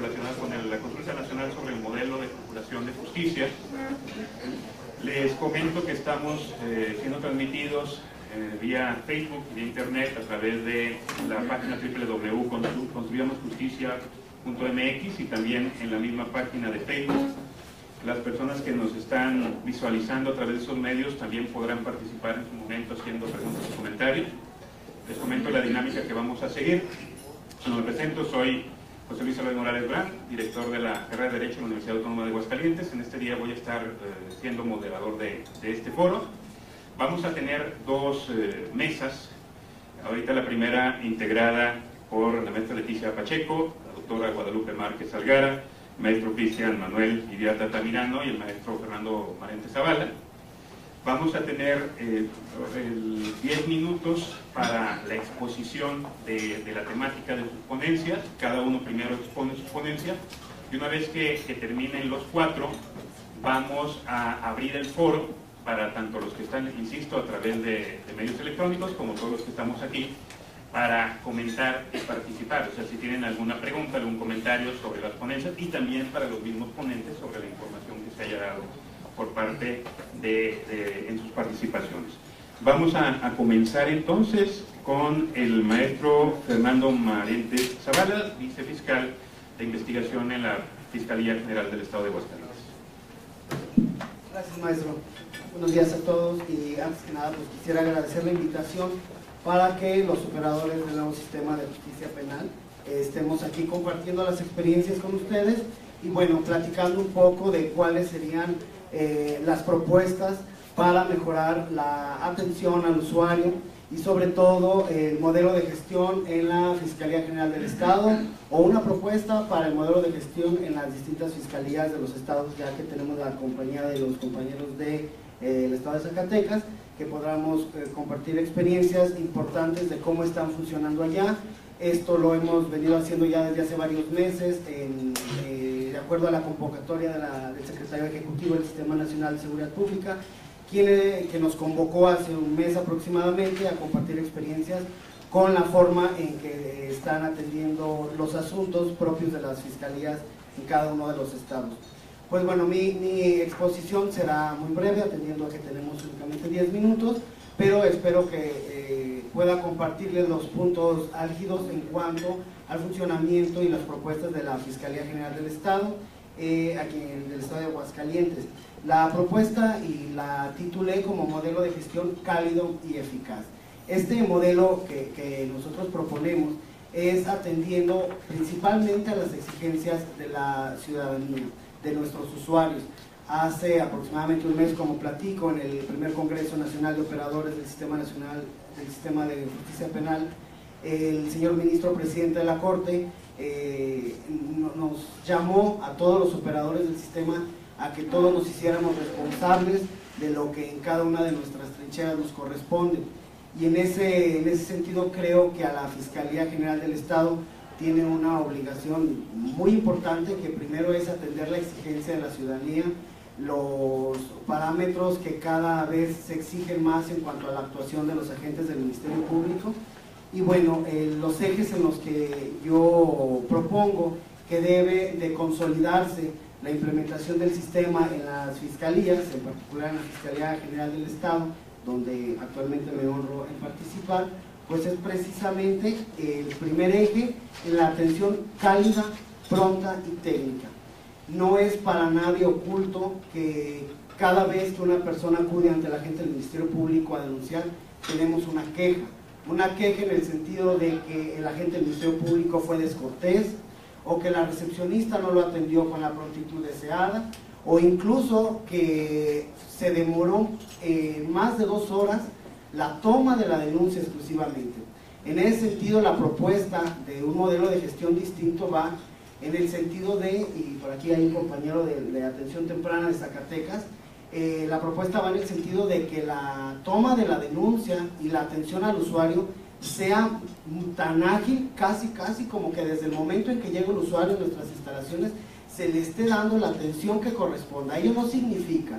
relacionada con la consulta nacional sobre el modelo de procuración de justicia. Les comento que estamos siendo transmitidos vía Facebook y vía internet a través de la página www.construyamosjusticia.mx y también en la misma página de Facebook. Las personas que nos están visualizando a través de esos medios también podrán participar en su momento haciendo preguntas y comentarios. Les comento la dinámica que vamos a seguir. Me presento, soy José Luis Álvarez Morales Brand, director de la carrera de Derecho en la Universidad Autónoma de Aguascalientes. En este día voy a estar siendo moderador de este foro. Vamos a tener dos mesas. Ahorita la primera integrada por la maestra Leticia Pacheco, la doctora Guadalupe Márquez Algara, el maestro Cristian Manuel Iriarte Altamirano y el maestro Fernando Marente Zavala. Vamos a tener 10 minutos para la exposición de la temática de sus ponencias. Cada uno primero expone su ponencia y una vez que terminen los 4 vamos a abrir el foro para tanto los que están, insisto, a través de medios electrónicos como todos los que estamos aquí para comentar y participar. O sea, si tienen alguna pregunta, algún comentario sobre las ponencias y también para los mismos ponentes sobre la información que se haya dado por parte en sus participaciones. Vamos a comenzar entonces con el maestro Fernando Marente Zavala, vicefiscal de investigación en la Fiscalía General del Estado de Aguascalientes. Gracias, maestro. Buenos días a todos y antes que nada pues quisiera agradecer la invitación para que los operadores del nuevo sistema de justicia penal estemos aquí compartiendo las experiencias con ustedes y bueno, platicando un poco de cuáles serían las propuestas para mejorar la atención al usuario y sobre todo el modelo de gestión en la Fiscalía General del Estado o una propuesta para el modelo de gestión en las distintas fiscalías de los estados, ya que tenemos la compañía de los compañeros del estado de Zacatecas, que podamos compartir experiencias importantes de cómo están funcionando allá. Esto lo hemos venido haciendo ya desde hace varios meses de acuerdo a la convocatoria del secretario ejecutivo del Sistema Nacional de Seguridad Pública, que nos convocó hace un mes aproximadamente a compartir experiencias con la forma en que están atendiendo los asuntos propios de las fiscalías en cada uno de los estados. Pues bueno, mi exposición será muy breve, atendiendo a que tenemos únicamente 10 minutos, pero espero que pueda compartirles los puntos álgidos en cuanto al funcionamiento y las propuestas de la Fiscalía General del Estado, aquí en el Estado de Aguascalientes. La propuesta y la titulé como modelo de gestión cálido y eficaz. Este modelo que nosotros proponemos es atendiendo principalmente a las exigencias de la ciudadanía, de nuestros usuarios. Hace aproximadamente un mes, como platico, en el primer Congreso Nacional de Operadores del Sistema Nacional del Sistema de Justicia Penal, el señor ministro presidente de la Corte nos llamó a todos los operadores del sistema a que todos nos hiciéramos responsables de lo que en cada una de nuestras trincheras nos corresponde. Y en ese sentido creo que a la Fiscalía General del Estado tiene una obligación muy importante, que primero es atender la exigencia de la ciudadanía, los parámetros que cada vez se exigen más en cuanto a la actuación de los agentes del Ministerio Público. Y bueno, los ejes en los que yo propongo que debe de consolidarse la implementación del sistema en las fiscalías, en particular en la Fiscalía General del Estado, donde actualmente me honro en participar, pues es precisamente el primer eje en la atención cálida, pronta y técnica. No es para nadie oculto que cada vez que una persona acude ante la agente del Ministerio Público a denunciar, tenemos una queja en el sentido de que el agente del Ministerio Público fue descortés, o que la recepcionista no lo atendió con la prontitud deseada, o incluso que se demoró más de 2 horas la toma de la denuncia exclusivamente. En ese sentido, la propuesta de un modelo de gestión distinto va en el sentido de, y por aquí hay un compañero de atención temprana de Zacatecas, la propuesta va en el sentido de que la toma de la denuncia y la atención al usuario sea tan ágil, casi como que desde el momento en que llega el usuario en nuestras instalaciones se le esté dando la atención que corresponda. Ello no significa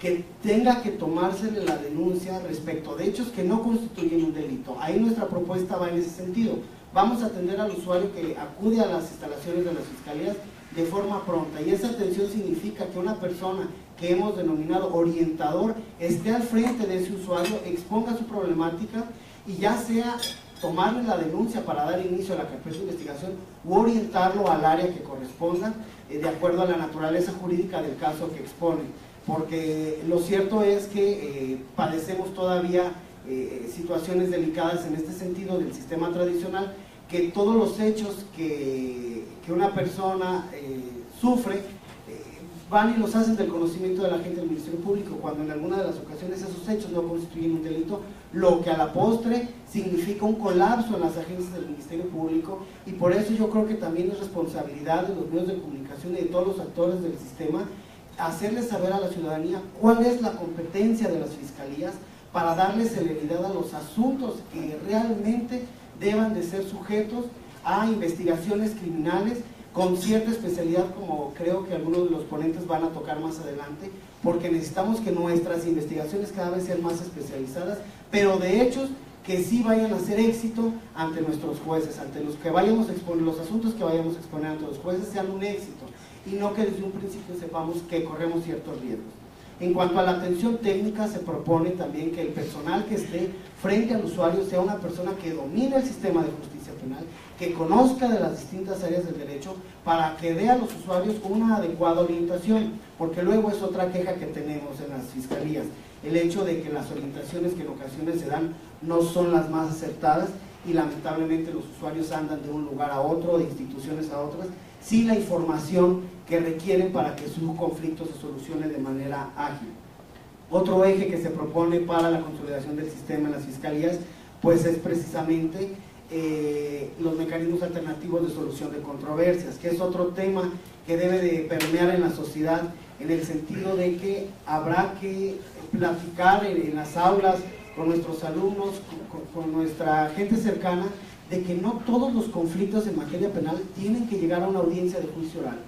que tenga que tomársele la denuncia respecto de hechos que no constituyen un delito. Ahí nuestra propuesta va en ese sentido, vamos a atender al usuario que acude a las instalaciones de las fiscalías de forma pronta, y esa atención significa que una persona que hemos denominado orientador esté al frente de ese usuario, exponga su problemática y ya sea tomarle la denuncia para dar inicio a la carpeta de investigación u orientarlo al área que corresponda de acuerdo a la naturaleza jurídica del caso que expone, porque lo cierto es que padecemos todavía situaciones delicadas en este sentido del sistema tradicional, que todos los hechos que una persona sufre van y los hacen del conocimiento de la gente del Ministerio Público, cuando en alguna de las ocasiones esos hechos no constituyen un delito, lo que a la postre significa un colapso en las agencias del Ministerio Público, y por eso yo creo que también es responsabilidad de los medios de comunicación y de todos los actores del sistema hacerles saber a la ciudadanía cuál es la competencia de las fiscalías para darle celeridad a los asuntos que realmente deban de ser sujetos a investigaciones criminales con cierta especialidad, como creo que algunos de los ponentes van a tocar más adelante, porque necesitamos que nuestras investigaciones cada vez sean más especializadas, pero de hechos que sí vayan a ser éxito ante nuestros jueces, ante los que vayamos a exponer, los asuntos que vayamos a exponer ante los jueces sean un éxito, y no que desde un principio sepamos que corremos ciertos riesgos. En cuanto a la atención técnica, se propone también que el personal que esté frente al usuario sea una persona que domine el sistema de justicia penal, que conozca de las distintas áreas del derecho, para que dé a los usuarios una adecuada orientación, porque luego es otra queja que tenemos en las fiscalías, el hecho de que las orientaciones que en ocasiones se dan no son las más acertadas, y lamentablemente los usuarios andan de un lugar a otro, de instituciones a otras, sin la información que requieren para que su conflicto se solucione de manera ágil. Otro eje que se propone para la consolidación del sistema en las fiscalías, pues es precisamente los mecanismos alternativos de solución de controversias, que es otro tema que debe de permear en la sociedad, en el sentido de que habrá que platicar en las aulas con nuestros alumnos, con nuestra gente cercana, de que no todos los conflictos en materia penal tienen que llegar a una audiencia de juicio oral,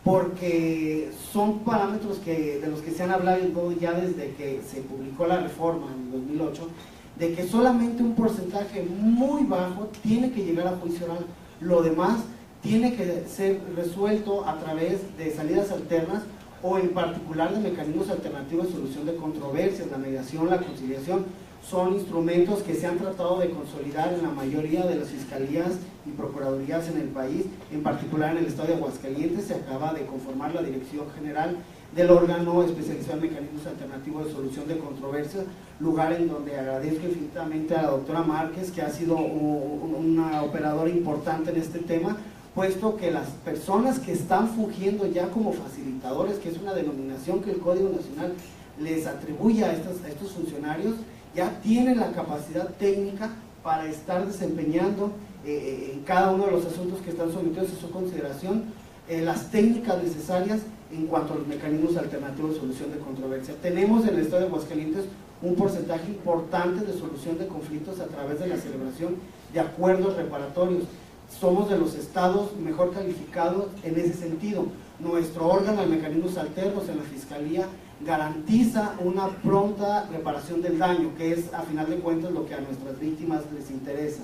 porque son parámetros de los que se han hablado ya desde que se publicó la reforma en 2008, de que solamente un porcentaje muy bajo tiene que llegar a juicio oral, lo demás tiene que ser resuelto a través de salidas alternas, o en particular de mecanismos alternativos de solución de controversias. La mediación, la conciliación son instrumentos que se han tratado de consolidar en la mayoría de las fiscalías y procuradurías en el país, en particular en el estado de Aguascalientes. Se acaba de conformar la Dirección General del órgano especializado en mecanismos alternativos de solución de controversias, lugar en donde agradezco infinitamente a la doctora Márquez, que ha sido una operadora importante en este tema, puesto que las personas que están fungiendo ya como facilitadores, que es una denominación que el Código Nacional les atribuye a estos funcionarios, ya tienen la capacidad técnica para estar desempeñando en cada uno de los asuntos que están sometidos a su consideración las técnicas necesarias en cuanto a los mecanismos alternativos de solución de controversia. Tenemos en el estado de Aguascalientes un porcentaje importante de solución de conflictos a través de la celebración de acuerdos reparatorios. Somos de los estados mejor calificados en ese sentido. Nuestro órgano de mecanismos alternos en la Fiscalía garantiza una pronta reparación del daño, que es a final de cuentas lo que a nuestras víctimas les interesa,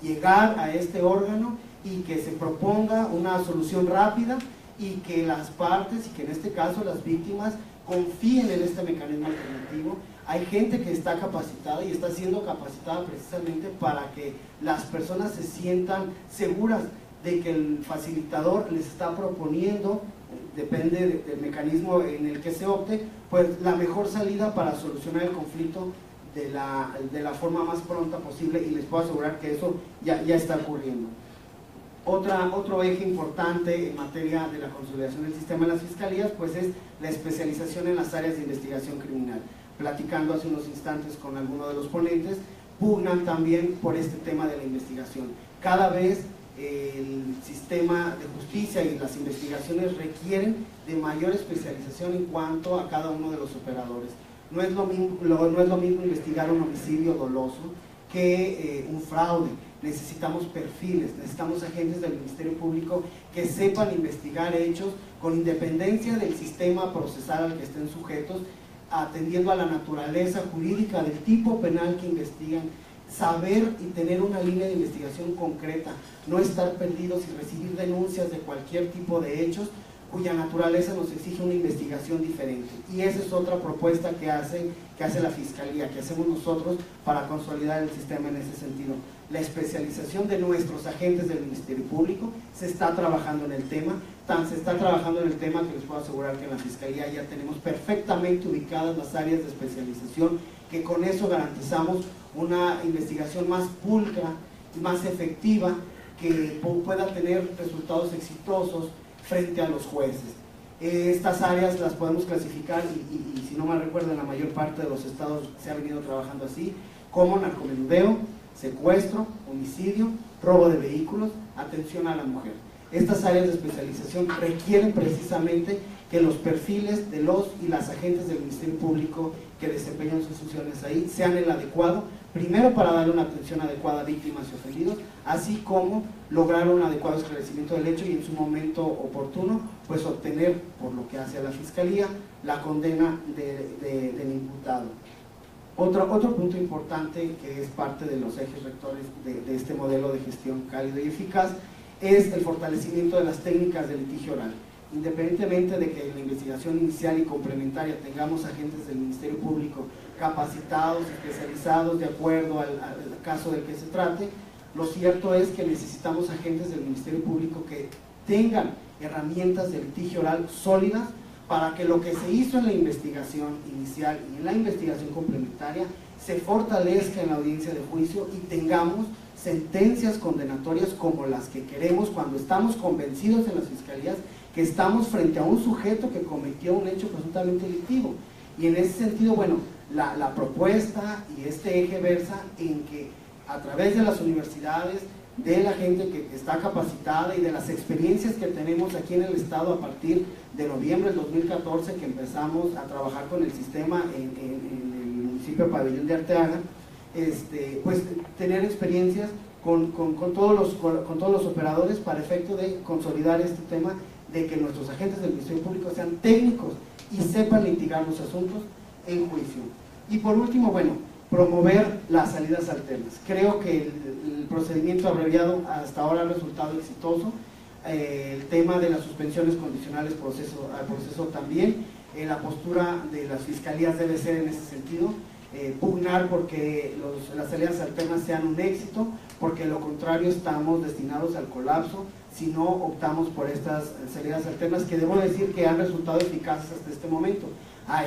llegar a este órgano y que se proponga una solución rápida, y que las partes, y que en este caso las víctimas, confíen en este mecanismo alternativo. Hay gente que está capacitada y está siendo capacitada precisamente para que las personas se sientan seguras de que el facilitador les está proponiendo, depende del mecanismo en el que se opte, pues la mejor salida para solucionar el conflicto de la forma más pronta posible, y les puedo asegurar que eso ya está ocurriendo. Otro eje importante en materia de la consolidación del sistema de las fiscalías, pues es la especialización en las áreas de investigación criminal. Platicando hace unos instantes con alguno de los ponentes, pugnan también por este tema de la investigación. Cada vez el sistema de justicia y las investigaciones requieren de mayor especialización en cuanto a cada uno de los operadores. No es lo mismo investigar un homicidio doloso que un fraude. Necesitamos perfiles, necesitamos agentes del Ministerio Público que sepan investigar hechos con independencia del sistema procesal al que estén sujetos, atendiendo a la naturaleza jurídica del tipo penal que investigan, saber y tener una línea de investigación concreta, no estar perdidos y recibir denuncias de cualquier tipo de hechos cuya naturaleza nos exige una investigación diferente. Y esa es otra propuesta que hace la Fiscalía, que hacemos nosotros para consolidar el sistema en ese sentido. La especialización de nuestros agentes del Ministerio Público, se está trabajando en el tema, se está trabajando en el tema que les puedo asegurar que en la Fiscalía ya tenemos perfectamente ubicadas las áreas de especialización, que con eso garantizamos una investigación más pulcra y más efectiva, que pueda tener resultados exitosos frente a los jueces. Estas áreas las podemos clasificar, y si no mal recuerdo, en la mayor parte de los estados se ha venido trabajando así, como narcomenudeo, secuestro, homicidio, robo de vehículos, atención a la mujer. Estas áreas de especialización requieren precisamente que los perfiles de los y las agentes del Ministerio Público que desempeñan sus funciones ahí sean el adecuado, primero para darle una atención adecuada a víctimas y ofendidos, así como lograr un adecuado esclarecimiento del hecho y en su momento oportuno, pues obtener, por lo que hace a la Fiscalía, la condena del imputado. Otro punto importante que es parte de los ejes rectores de este modelo de gestión cálido y eficaz es el fortalecimiento de las técnicas de litigio oral. Independientemente de que en la investigación inicial y complementaria tengamos agentes del Ministerio Público capacitados, especializados de acuerdo al caso del que se trate, lo cierto es que necesitamos agentes del Ministerio Público que tengan herramientas de litigio oral sólidas para que lo que se hizo en la investigación inicial y en la investigación complementaria se fortalezca en la audiencia de juicio y tengamos sentencias condenatorias como las que queremos cuando estamos convencidos en las fiscalías que estamos frente a un sujeto que cometió un hecho presuntamente delictivo. Y en ese sentido, bueno, la propuesta y este eje versa en que a través de las universidades, de la gente que está capacitada y de las experiencias que tenemos aquí en el Estado a partir de noviembre del 2014 que empezamos a trabajar con el sistema en el municipio de Pabellón de Arteaga, pues tener experiencias con todos los operadores para efecto de consolidar este tema de que nuestros agentes del Ministerio Público sean técnicos y sepan litigar los asuntos en juicio. Y por último, bueno, promover las salidas alternas. Creo que el procedimiento abreviado hasta ahora ha resultado exitoso. El tema de las suspensiones condicionales al proceso también. La postura de las fiscalías debe ser en ese sentido, pugnar porque las salidas alternas sean un éxito, porque de lo contrario estamos destinados al colapso si no optamos por estas salidas alternas, que debo decir que han resultado eficaces hasta este momento.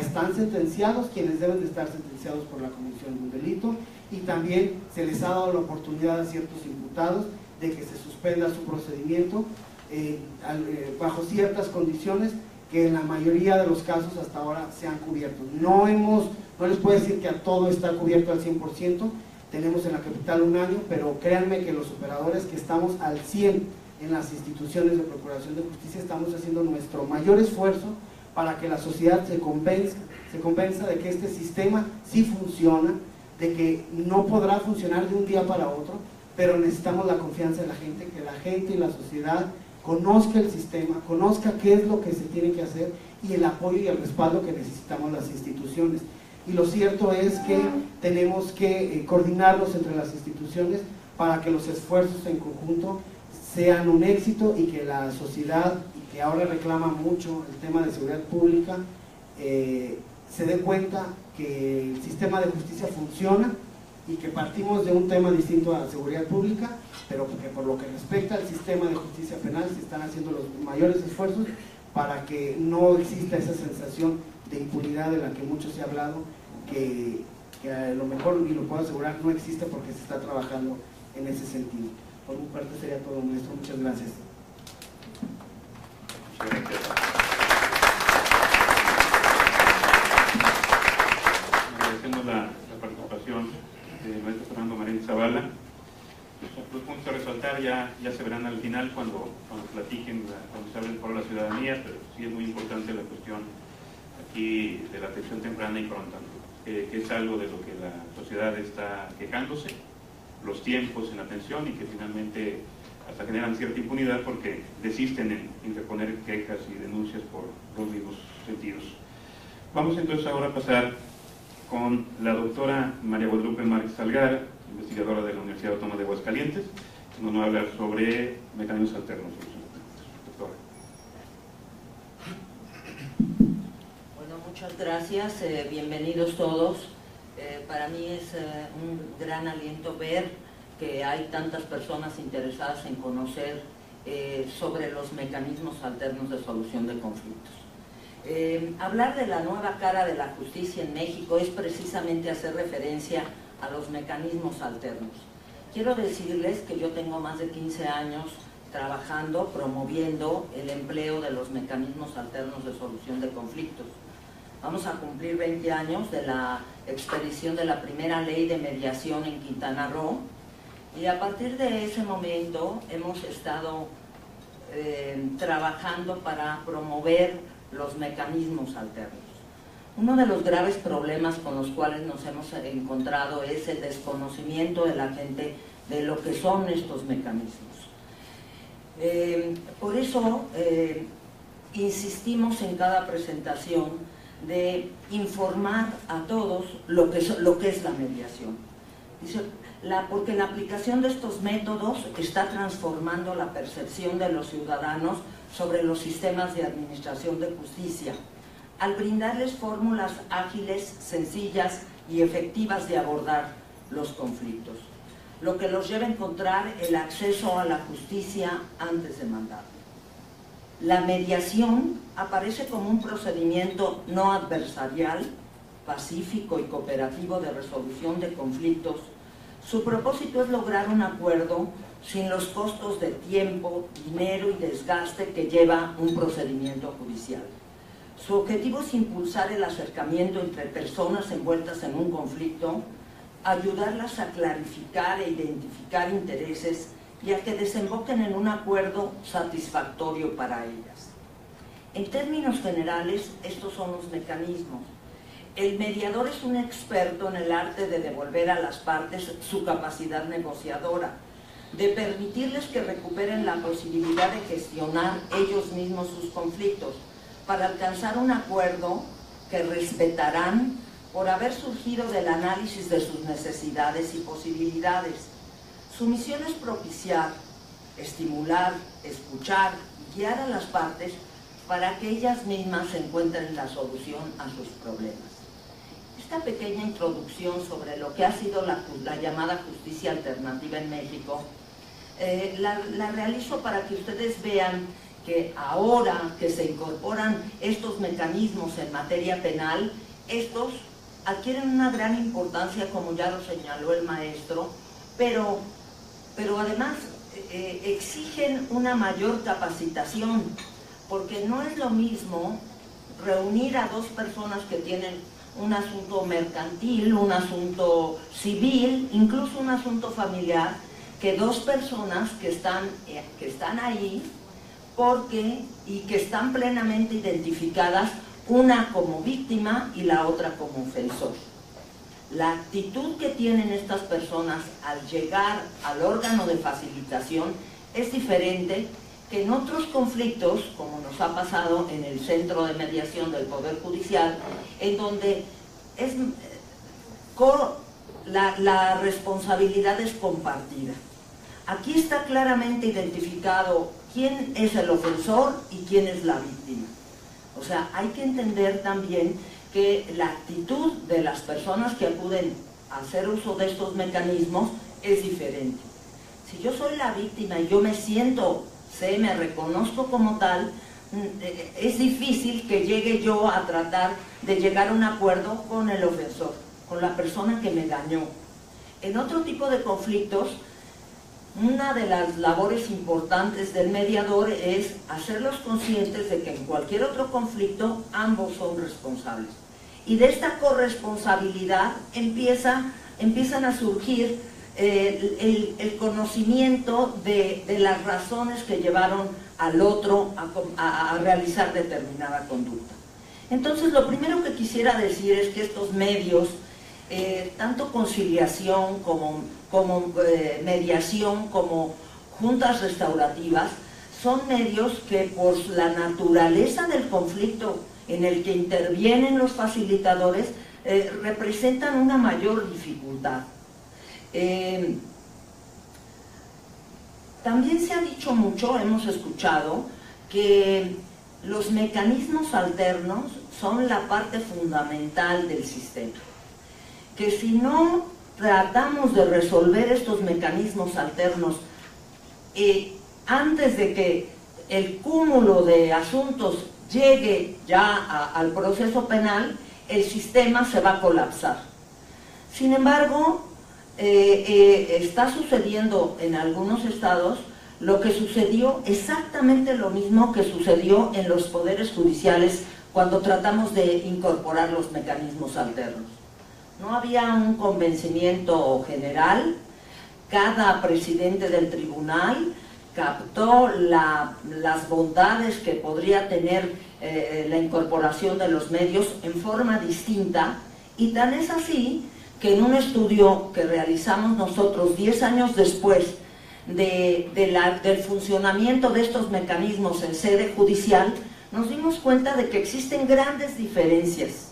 Están sentenciados quienes deben de estar sentenciados por la comisión de un delito, y también se les ha dado la oportunidad a ciertos imputados de que se suspenda su procedimiento bajo ciertas condiciones que en la mayoría de los casos hasta ahora se han cubierto. No les puedo decir que a todo está cubierto al 100%, tenemos en la capital un año, pero créanme que los operadores que estamos al 100 en las instituciones de Procuración de Justicia estamos haciendo nuestro mayor esfuerzo para que la sociedad se convenza de que este sistema sí funciona, de que no podrá funcionar de un día para otro, pero necesitamos la confianza de la gente, que la gente y la sociedad conozca el sistema, conozca qué es lo que se tiene que hacer y el apoyo y el respaldo que necesitamos las instituciones. Y lo cierto es que tenemos que coordinarnos entre las instituciones para que los esfuerzos en conjunto sean un éxito y que la sociedad, que ahora reclama mucho el tema de seguridad pública, se dé cuenta que el sistema de justicia funciona y que partimos de un tema distinto a la seguridad pública, pero que por lo que respecta al sistema de justicia penal se están haciendo los mayores esfuerzos para que no exista esa sensación de impunidad de la que mucho se ha hablado, que a lo mejor, y lo puedo asegurar, no existe porque se está trabajando en ese sentido. Por mi parte sería todo, maestro. Muchas gracias. Agradecemos la participación del maestro Fernando Marín Zavala. Los puntos a resaltar ya se verán al final cuando platiquen, cuando se hablen por la ciudadanía, pero sí es muy importante la cuestión aquí de la atención temprana y pronta, que es algo de lo que la sociedad está quejándose, los tiempos en atención, y que finalmente hasta generan cierta impunidad porque desisten en interponer quejas y denuncias por los mismos sentidos. Vamos entonces ahora a pasar con la doctora María Guadalupe Márquez Salgar, investigadora de la Universidad Autónoma de Aguascalientes, que nos va a hablar sobre mecanismos alternos. Doctora. Bueno, muchas gracias, bienvenidos todos. Para mí es un gran aliento ver que hay tantas personas interesadas en conocer sobre los mecanismos alternos de solución de conflictos. Hablar de la nueva cara de la justicia en México es precisamente hacer referencia a los mecanismos alternos. Quiero decirles que yo tengo más de 15 años trabajando, promoviendo el empleo de los mecanismos alternos de solución de conflictos. Vamos a cumplir 20 años de la expedición de la primera ley de mediación en Quintana Roo, y a partir de ese momento hemos estado trabajando para promover los mecanismos alternos. Uno de los graves problemas con los cuales nos hemos encontrado es el desconocimiento de la gente de lo que son estos mecanismos. Por eso insistimos en cada presentación de informar a todos lo que es la mediación. Porque la aplicación de estos métodos está transformando la percepción de los ciudadanos sobre los sistemas de administración de justicia, al brindarles fórmulas ágiles, sencillas y efectivas de abordar los conflictos, lo que los lleva a encontrar el acceso a la justicia antes de mandar. La mediación aparece como un procedimiento no adversarial, pacífico y cooperativo de resolución de conflictos. Su propósito es lograr un acuerdo sin los costos de tiempo, dinero y desgaste que lleva un procedimiento judicial. Su objetivo es impulsar el acercamiento entre personas envueltas en un conflicto, ayudarlas a clarificar e identificar intereses y a que desemboquen en un acuerdo satisfactorio para ellas. En términos generales, estos son los mecanismos. El mediador es un experto en el arte de devolver a las partes su capacidad negociadora, de permitirles que recuperen la posibilidad de gestionar ellos mismos sus conflictos, para alcanzar un acuerdo que respetarán por haber surgido del análisis de sus necesidades y posibilidades. Su misión es propiciar, estimular, escuchar y guiar a las partes para que ellas mismas encuentren la solución a sus problemas. Esta pequeña introducción sobre lo que ha sido la llamada justicia alternativa en México, la realizo para que ustedes vean que ahora que se incorporan estos mecanismos en materia penal, estos adquieren una gran importancia, como ya lo señaló el maestro, pero además exigen una mayor capacitación, porque no es lo mismo reunir a dos personas que tienen un asunto mercantil, un asunto civil, incluso un asunto familiar, que dos personas que están ahí y que están plenamente identificadas, una como víctima y la otra como ofensor. La actitud que tienen estas personas al llegar al órgano de facilitación es diferente que en otros conflictos, como nos ha pasado en el Centro de Mediación del Poder Judicial, en donde la responsabilidad es compartida. Aquí está claramente identificado quién es el ofensor y quién es la víctima. O sea, hay que entender también que la actitud de las personas que acuden a hacer uso de estos mecanismos es diferente. Si yo soy la víctima y yo me reconozco como tal, es difícil que llegue yo a tratar de llegar a un acuerdo con el ofensor, con la persona que me dañó. En otro tipo de conflictos, una de las labores importantes del mediador es hacerlos conscientes de que en cualquier otro conflicto ambos son responsables. Y de esta corresponsabilidad empiezan a surgir el conocimiento de las razones que llevaron al otro a realizar determinada conducta. Entonces, lo primero que quisiera decir es que estos medios, tanto conciliación como mediación, como juntas restaurativas, son medios que por la naturaleza del conflicto en el que intervienen los facilitadores, representan una mayor dificultad. También se ha dicho mucho, hemos escuchado, que los mecanismos alternos son la parte fundamental del sistema. Que si no tratamos de resolver estos mecanismos alternos antes de que el cúmulo de asuntos llegue ya al proceso penal, el sistema se va a colapsar. Sin embargo, está sucediendo en algunos estados lo que sucedió, exactamente lo mismo que sucedió en los poderes judiciales cuando tratamos de incorporar los mecanismos alternos. No había un convencimiento general, cada presidente del tribunal captó las bondades que podría tener la incorporación de los medios en forma distinta, y tan es así que en un estudio que realizamos nosotros 10 años después del funcionamiento de estos mecanismos en sede judicial, nos dimos cuenta de que existen grandes diferencias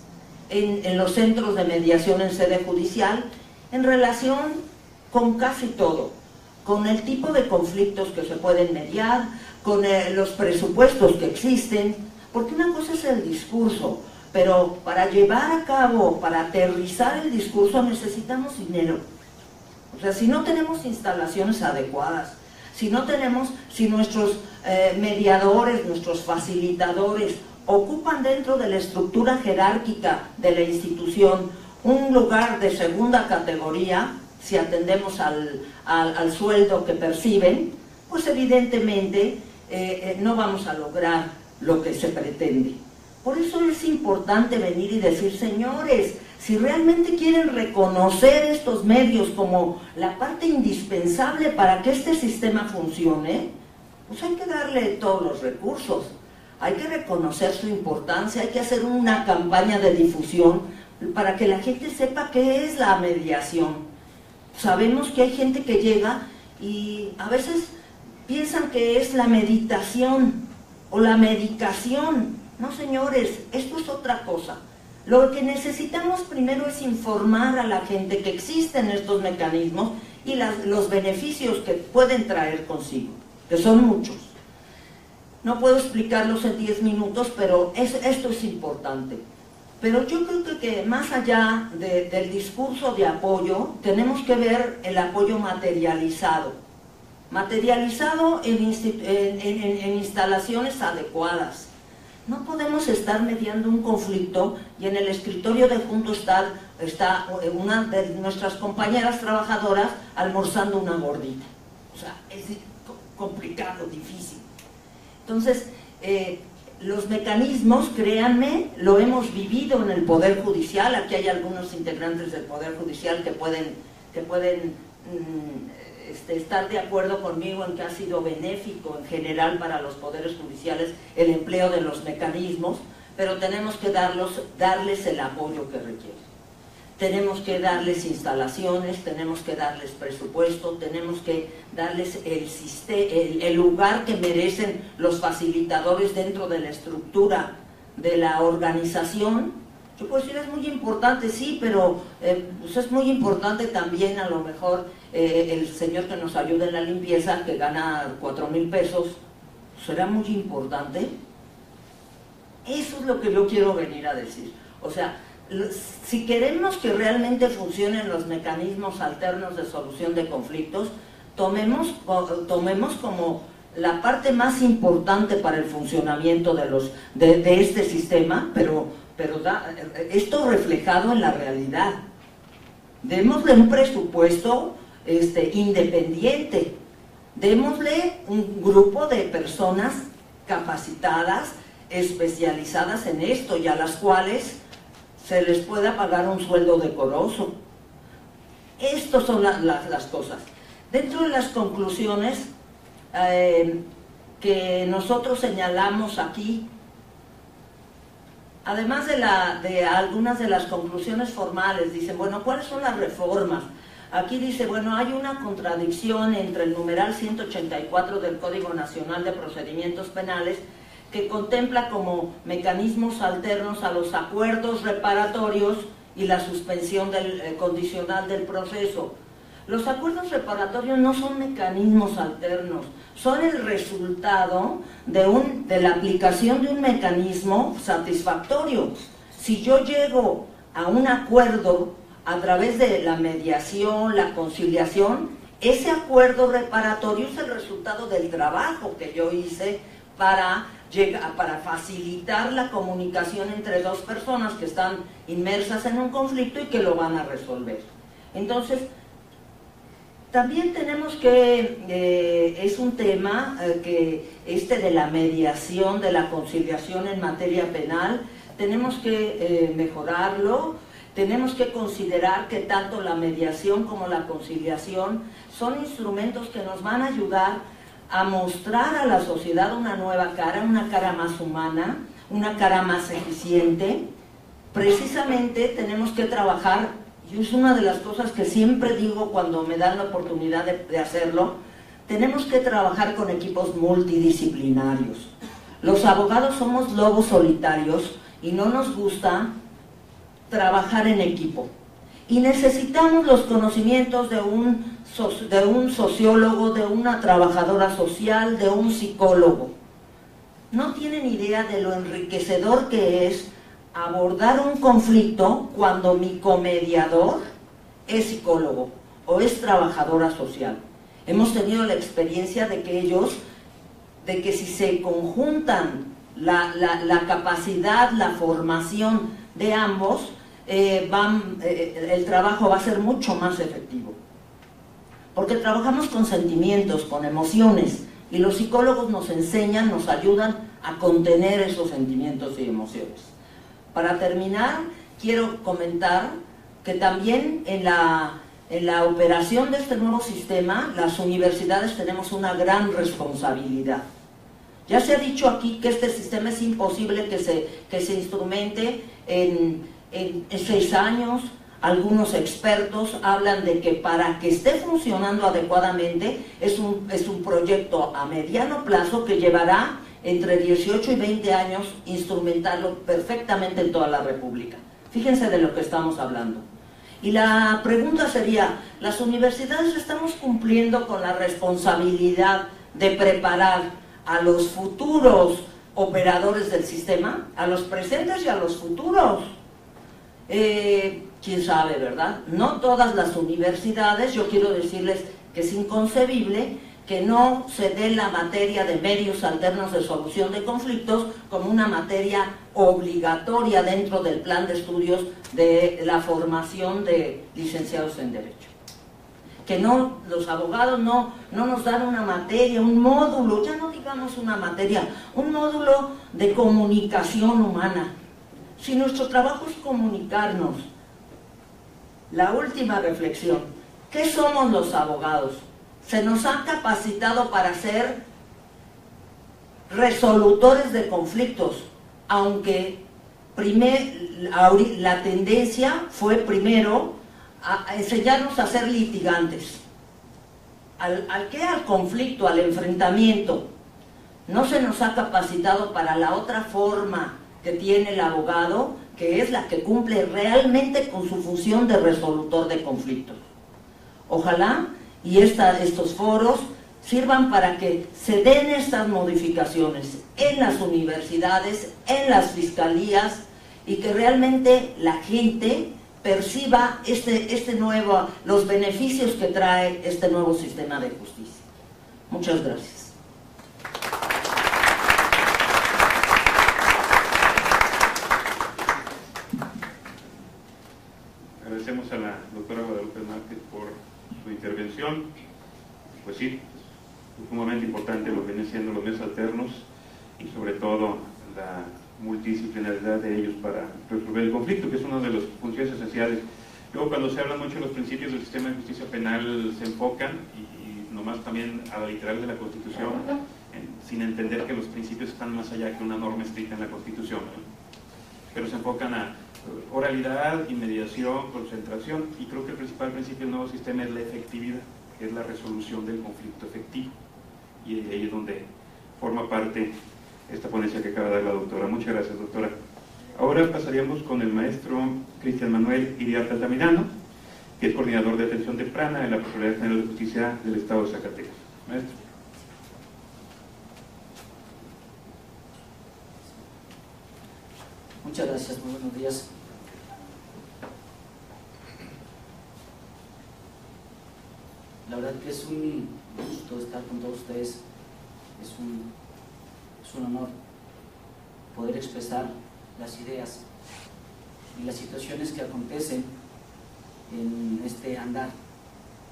en los centros de mediación en sede judicial en relación con casi todo, con el tipo de conflictos que se pueden mediar, con los presupuestos que existen, porque una cosa es el discurso, pero para llevar a cabo, para aterrizar el discurso necesitamos dinero. O sea, si no tenemos instalaciones adecuadas, si nuestros mediadores, nuestros facilitadores ocupan dentro de la estructura jerárquica de la institución un lugar de segunda categoría, si atendemos al sueldo que perciben, pues evidentemente no vamos a lograr lo que se pretende. Por eso es importante venir y decir, señores, si realmente quieren reconocer estos medios como la parte indispensable para que este sistema funcione, pues hay que darle todos los recursos, hay que reconocer su importancia, hay que hacer una campaña de difusión para que la gente sepa qué es la mediación. Sabemos que hay gente que llega y a veces piensan que es la meditación o la medicación. No, señores, esto es otra cosa. Lo que necesitamos primero es informar a la gente que existen estos mecanismos y los beneficios que pueden traer consigo, que son muchos. No puedo explicarlos en 10 minutos, pero esto es importante. Pero yo creo que más allá del discurso de apoyo, tenemos que ver el apoyo materializado. Materializado en instalaciones adecuadas. No podemos estar mediando un conflicto y en el escritorio de junto está una de nuestras compañeras trabajadoras almorzando una gordita. O sea, es complicado, difícil. Entonces, los mecanismos, créanme, lo hemos vivido en el Poder Judicial. Aquí hay algunos integrantes del Poder Judicial que pueden estar de acuerdo conmigo en que ha sido benéfico en general para los poderes judiciales el empleo de los mecanismos, pero tenemos que darles el apoyo que requieren. Tenemos que darles instalaciones, tenemos que darles presupuesto, tenemos que darles el lugar que merecen los facilitadores dentro de la estructura de la organización. Yo puedo decir, es muy importante, sí, pero pues es muy importante también a lo mejor el señor que nos ayuda en la limpieza, que gana 4,000 pesos, ¿será muy importante? Eso es lo que yo quiero venir a decir. O sea, si queremos que realmente funcionen los mecanismos alternos de solución de conflictos, tomemos como la parte más importante para el funcionamiento de este sistema, pero esto reflejado en la realidad. Démosle un presupuesto independiente, démosle un grupo de personas capacitadas, especializadas en esto y a las cuales se les pueda pagar un sueldo decoroso. Estas son las cosas. Dentro de las conclusiones que nosotros señalamos aquí, además de algunas de las conclusiones formales, dicen, bueno, ¿cuáles son las reformas? Aquí dice, bueno, hay una contradicción entre el numeral 184 del Código Nacional de Procedimientos Penales, que contempla como mecanismos alternos a los acuerdos reparatorios y la suspensión condicional del proceso. Los acuerdos reparatorios no son mecanismos alternos, son el resultado de la aplicación de un mecanismo satisfactorio. Si yo llego a un acuerdo a través de la mediación, la conciliación, ese acuerdo reparatorio es el resultado del trabajo que yo hice para facilitar la comunicación entre dos personas que están inmersas en un conflicto y que lo van a resolver. Entonces, también tenemos que, es un tema que de la mediación, de la conciliación en materia penal, tenemos que mejorarlo, tenemos que considerar que tanto la mediación como la conciliación son instrumentos que nos van a ayudar a mostrar a la sociedad una nueva cara, una cara más humana, una cara más eficiente. Precisamente tenemos que trabajar, y es una de las cosas que siempre digo cuando me dan la oportunidad de hacerlo, tenemos que trabajar con equipos multidisciplinarios. Los abogados somos lobos solitarios y no nos gusta trabajar en equipo. Y necesitamos los conocimientos de un sociólogo, de una trabajadora social, de un psicólogo. No tienen idea de lo enriquecedor que es abordar un conflicto cuando mi comediador es psicólogo o es trabajadora social. Hemos tenido la experiencia de que si se conjuntan la capacidad, la formación de ambos, el trabajo va a ser mucho más efectivo. Porque trabajamos con sentimientos, con emociones, y los psicólogos nos enseñan, nos ayudan a contener esos sentimientos y emociones. Para terminar, quiero comentar que también en la operación de este nuevo sistema, las universidades tenemos una gran responsabilidad. Ya se ha dicho aquí que este sistema es imposible que se instrumente en 6 años. Algunos expertos hablan de que para que esté funcionando adecuadamente es un proyecto a mediano plazo que llevará entre 18 y 20 años instrumentarlo perfectamente en toda la República. Fíjense de lo que estamos hablando. Y la pregunta sería, ¿las universidades estamos cumpliendo con la responsabilidad de preparar a los futuros operadores del sistema? A los presentes y a los futuros. Quién sabe, ¿verdad? No todas las universidades, yo quiero decirles que es inconcebible que no se dé la materia de medios alternos de solución de conflictos como una materia obligatoria dentro del plan de estudios de la formación de licenciados en Derecho. Que no, los abogados no nos dan una materia, un módulo, ya no digamos una materia, un módulo de comunicación humana. Si nuestro trabajo es comunicarnos. La última reflexión, ¿qué somos los abogados? Se nos ha capacitado para ser resolutores de conflictos, aunque la tendencia fue primero a enseñarnos a ser litigantes. Al conflicto, al enfrentamiento. No se nos ha capacitado para la otra forma que tiene el abogado, que es la que cumple realmente con su función de resolutor de conflictos. Ojalá y estos foros sirvan para que se den estas modificaciones en las universidades, en las fiscalías, y que realmente la gente perciba los beneficios que trae este nuevo sistema de justicia. Muchas gracias. Agradecemos a la doctora Guadalupe Márquez por su intervención. Pues sí, es sumamente importante lo que vienen siendo los medios alternos y sobre todo la multidisciplinaridad de ellos para resolver el conflicto, que es una de las funciones esenciales. Luego, cuando se habla mucho de los principios del sistema de justicia penal, se enfocan, y nomás también a la literal de la Constitución, sin entender que los principios están más allá que una norma estricta en la Constitución, ¿no? Pero se enfocan a oralidad, inmediación, concentración, y creo que el principal principio del nuevo sistema es la efectividad, que es la resolución del conflicto efectivo, y de ahí es donde forma parte esta ponencia que acaba de dar la doctora. Muchas gracias, doctora. Ahora pasaríamos con el maestro Cristian Manuel Iriarte Altamirano, que es coordinador de atención temprana de la Procuraduría General de Justicia del Estado de Zacatecas. Maestro. Muchas gracias, muy buenos días. La verdad que es un gusto estar con todos ustedes, es un honor poder expresar las ideas y las situaciones que acontecen en este andar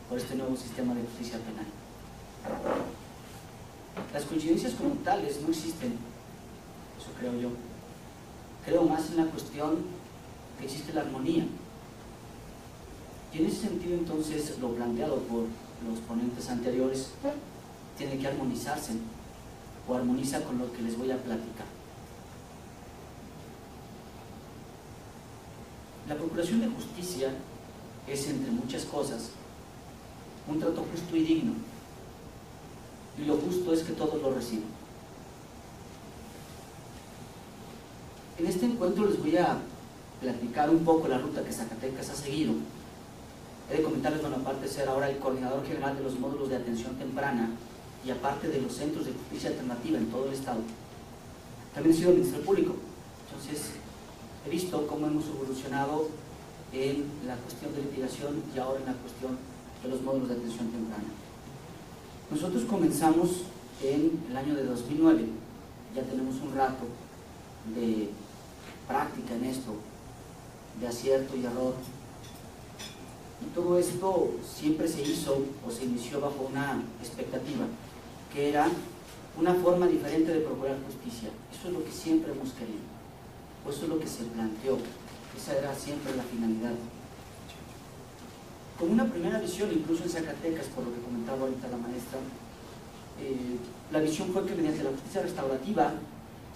por este nuevo sistema de justicia penal. Las coincidencias como tales no existen, eso creo yo. Creo más en la cuestión que existe la armonía. Y en ese sentido, entonces, lo planteado por los ponentes anteriores tiene que armonizarse o armoniza con lo que les voy a platicar. La Procuración de Justicia es, entre muchas cosas, un trato justo y digno. Y lo justo es que todos lo reciban. En este encuentro les voy a platicar un poco la ruta que Zacatecas ha seguido. He de comentarles, bueno, aparte de ser ahora el coordinador general de los módulos de atención temprana y aparte de los centros de justicia alternativa en todo el estado, también he sido Ministerio Público. Entonces, he visto cómo hemos evolucionado en la cuestión de litigación y ahora en la cuestión de los módulos de atención temprana. Nosotros comenzamos en el año de 2009, ya tenemos un rato de práctica en esto, de acierto y error. Y todo esto siempre se hizo o se inició bajo una expectativa, que era una forma diferente de procurar justicia. Eso es lo que siempre hemos querido, o eso es lo que se planteó, esa era siempre la finalidad. Como una primera visión, incluso en Zacatecas, por lo que comentaba ahorita la maestra, la visión fue que mediante la justicia restaurativa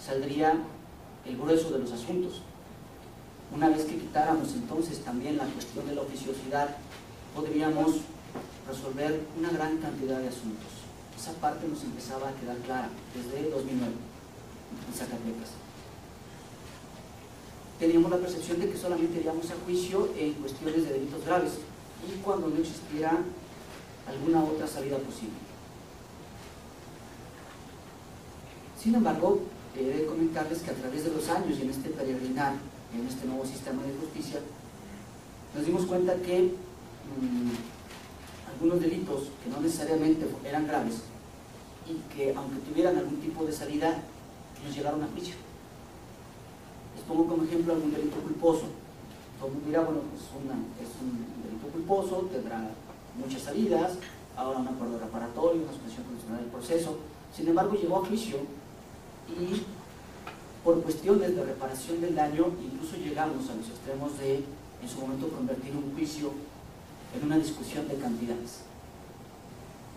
saldría el grueso de los asuntos. Una vez que quitáramos entonces también la cuestión de la oficiosidad, podríamos resolver una gran cantidad de asuntos. Esa parte nos empezaba a quedar clara desde 2009 en Zacatecas. Teníamos la percepción de que solamente iríamos a juicio en cuestiones de delitos graves y cuando no existiera alguna otra salida posible. Sin embargo, he de comentarles que a través de los años y en este peregrinar, en este nuevo sistema de justicia, nos dimos cuenta que algunos delitos que no necesariamente eran graves y que aunque tuvieran algún tipo de salida, nos llegaron a juicio. Les pongo como ejemplo algún delito culposo. Todo el mundo dirá, bueno, pues es un delito culposo, tendrá muchas salidas, ahora un acuerdo reparatorio, una suspensión condicional del proceso. Sin embargo, llegó a juicio y por cuestiones de reparación del daño, incluso llegamos a los extremos de, en su momento, convertir un juicio en una discusión de cantidades.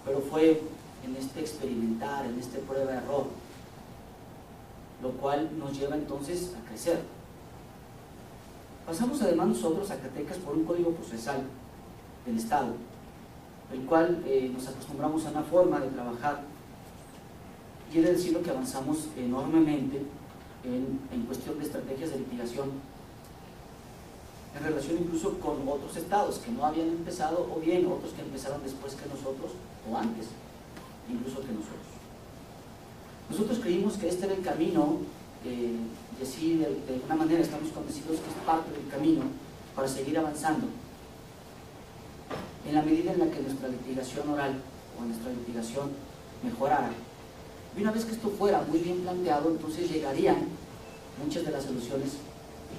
Pero fue en este experimentar, en este prueba-error, lo cual nos lleva entonces a crecer. Pasamos además nosotros, Zacatecas, por un código procesal del Estado, el cual nos acostumbramos a una forma de trabajar. Y he de decirlo que avanzamos enormemente en cuestión de estrategias de litigación en relación incluso con otros estados que no habían empezado, o bien otros que empezaron después que nosotros, o antes incluso que nosotros. Nosotros creímos que este era el camino, y así de alguna manera estamos convencidos que es parte del camino para seguir avanzando, en la medida en la que nuestra litigación oral o nuestra litigación mejorara. Y una vez que esto fuera muy bien planteado, entonces llegarían muchas de las soluciones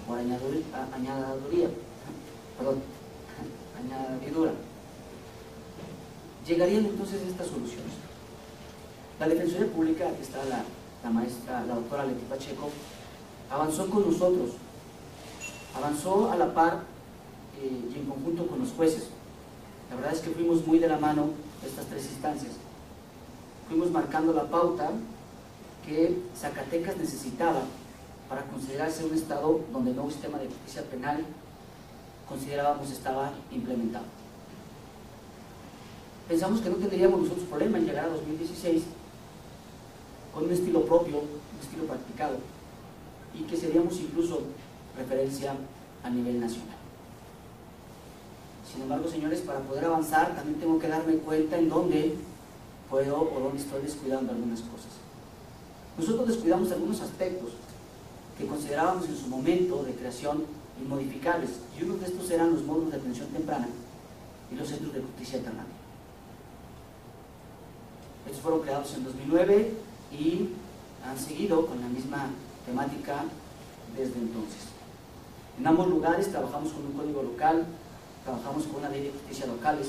por añadidura. Llegarían entonces estas soluciones. La Defensoría Pública, aquí está la maestra, la doctora Leti Pacheco, avanzó con nosotros, avanzó a la par y en conjunto con los jueces. La verdad es que fuimos muy de la mano estas tres instancias. Fuimos marcando la pauta que Zacatecas necesitaba para considerarse un estado donde el nuevo sistema de justicia penal considerábamos estaba implementado. Pensamos que no tendríamos nosotros problema en llegar a 2016 con un estilo propio, un estilo practicado, y que seríamos incluso referencia a nivel nacional. Sin embargo, señores, para poder avanzar también tengo que darme cuenta en dónde puedo o dónde estoy descuidando algunas cosas. Nosotros descuidamos algunos aspectos que considerábamos en su momento de creación inmodificables, y uno de estos eran los módulos de atención temprana y los centros de justicia alternativa. Estos fueron creados en 2009 y han seguido con la misma temática desde entonces. En ambos lugares trabajamos con un código local, trabajamos con una ley de justicia locales,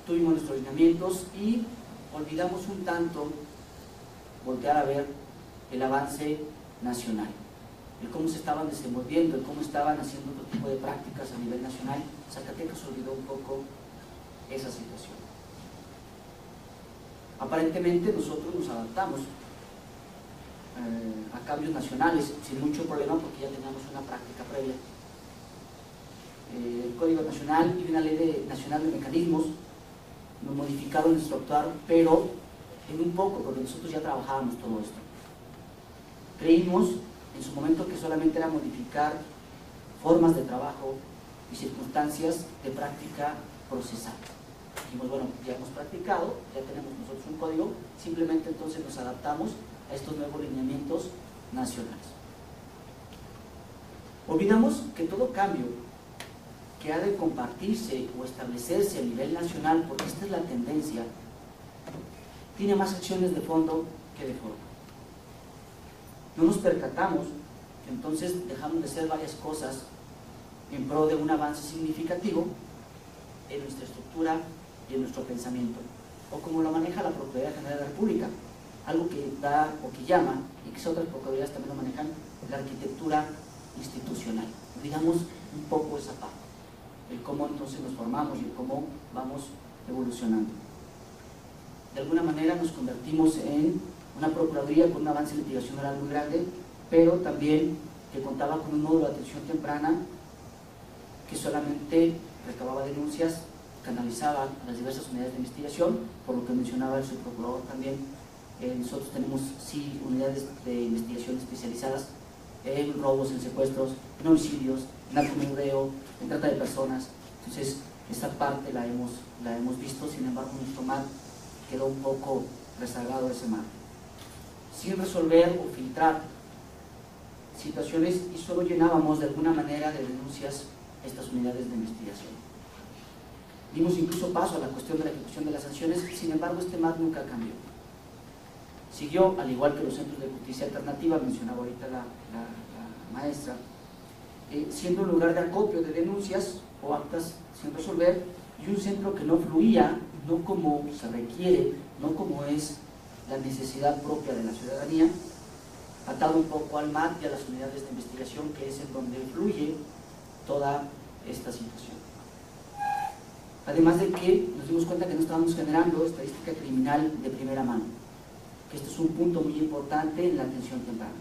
tuvimos nuestros lineamientos y olvidamos un tanto voltear a ver el avance nacional, el cómo se estaban desenvolviendo, el cómo estaban haciendo otro tipo de prácticas a nivel nacional. Zacatecas olvidó un poco esa situación. Aparentemente nosotros nos adaptamos a cambios nacionales sin mucho problema porque ya teníamos una práctica previa. El Código Nacional y una ley nacional de mecanismos nos modificaron nuestro actuar, pero en un poco, porque nosotros ya trabajábamos todo esto. Creímos en su momento que solamente era modificar formas de trabajo y circunstancias de práctica procesal. Dijimos, bueno, ya hemos practicado, ya tenemos nosotros un código, simplemente entonces nos adaptamos a estos nuevos lineamientos nacionales. Olvidamos que todo cambio que ha de compartirse o establecerse a nivel nacional, porque esta es la tendencia, tiene más acciones de fondo que de forma. No nos percatamos, entonces dejamos de hacer varias cosas en pro de un avance significativo en nuestra estructura y en nuestro pensamiento, o como lo maneja la Procuraduría General de la República, algo que da o que llama, y que otras procuradurías también lo manejan, la arquitectura institucional. Digamos un poco esa parte, el cómo entonces nos formamos y el cómo vamos evolucionando. De alguna manera nos convertimos en una procuraduría con un avance de litigación oral muy grande, pero también que contaba con un módulo de atención temprana que solamente recababa denuncias, canalizaba a las diversas unidades de investigación, por lo que mencionaba el subprocurador también. Nosotros tenemos sí unidades de investigación especializadas en robos, en secuestros, en homicidios, en narcomenudeo, en trata de personas. Entonces esa parte la hemos visto, sin embargo nuestro mar quedó un poco rezagado ese mar, sin resolver o filtrar situaciones, y solo llenábamos de alguna manera de denuncias estas unidades de investigación. Dimos incluso paso a la cuestión de la ejecución de las sanciones, sin embargo este mar nunca cambió. Siguió, al igual que los centros de justicia alternativa, mencionaba ahorita la maestra, siendo un lugar de acopio de denuncias o actas sin resolver, y un centro que no fluía, no como se requiere, no como es la necesidad propia de la ciudadanía, atado un poco al MAT y a las unidades de investigación, que es en donde fluye toda esta situación. Además de que nos dimos cuenta que no estábamos generando estadística criminal de primera mano, que este es un punto muy importante en la atención temprana.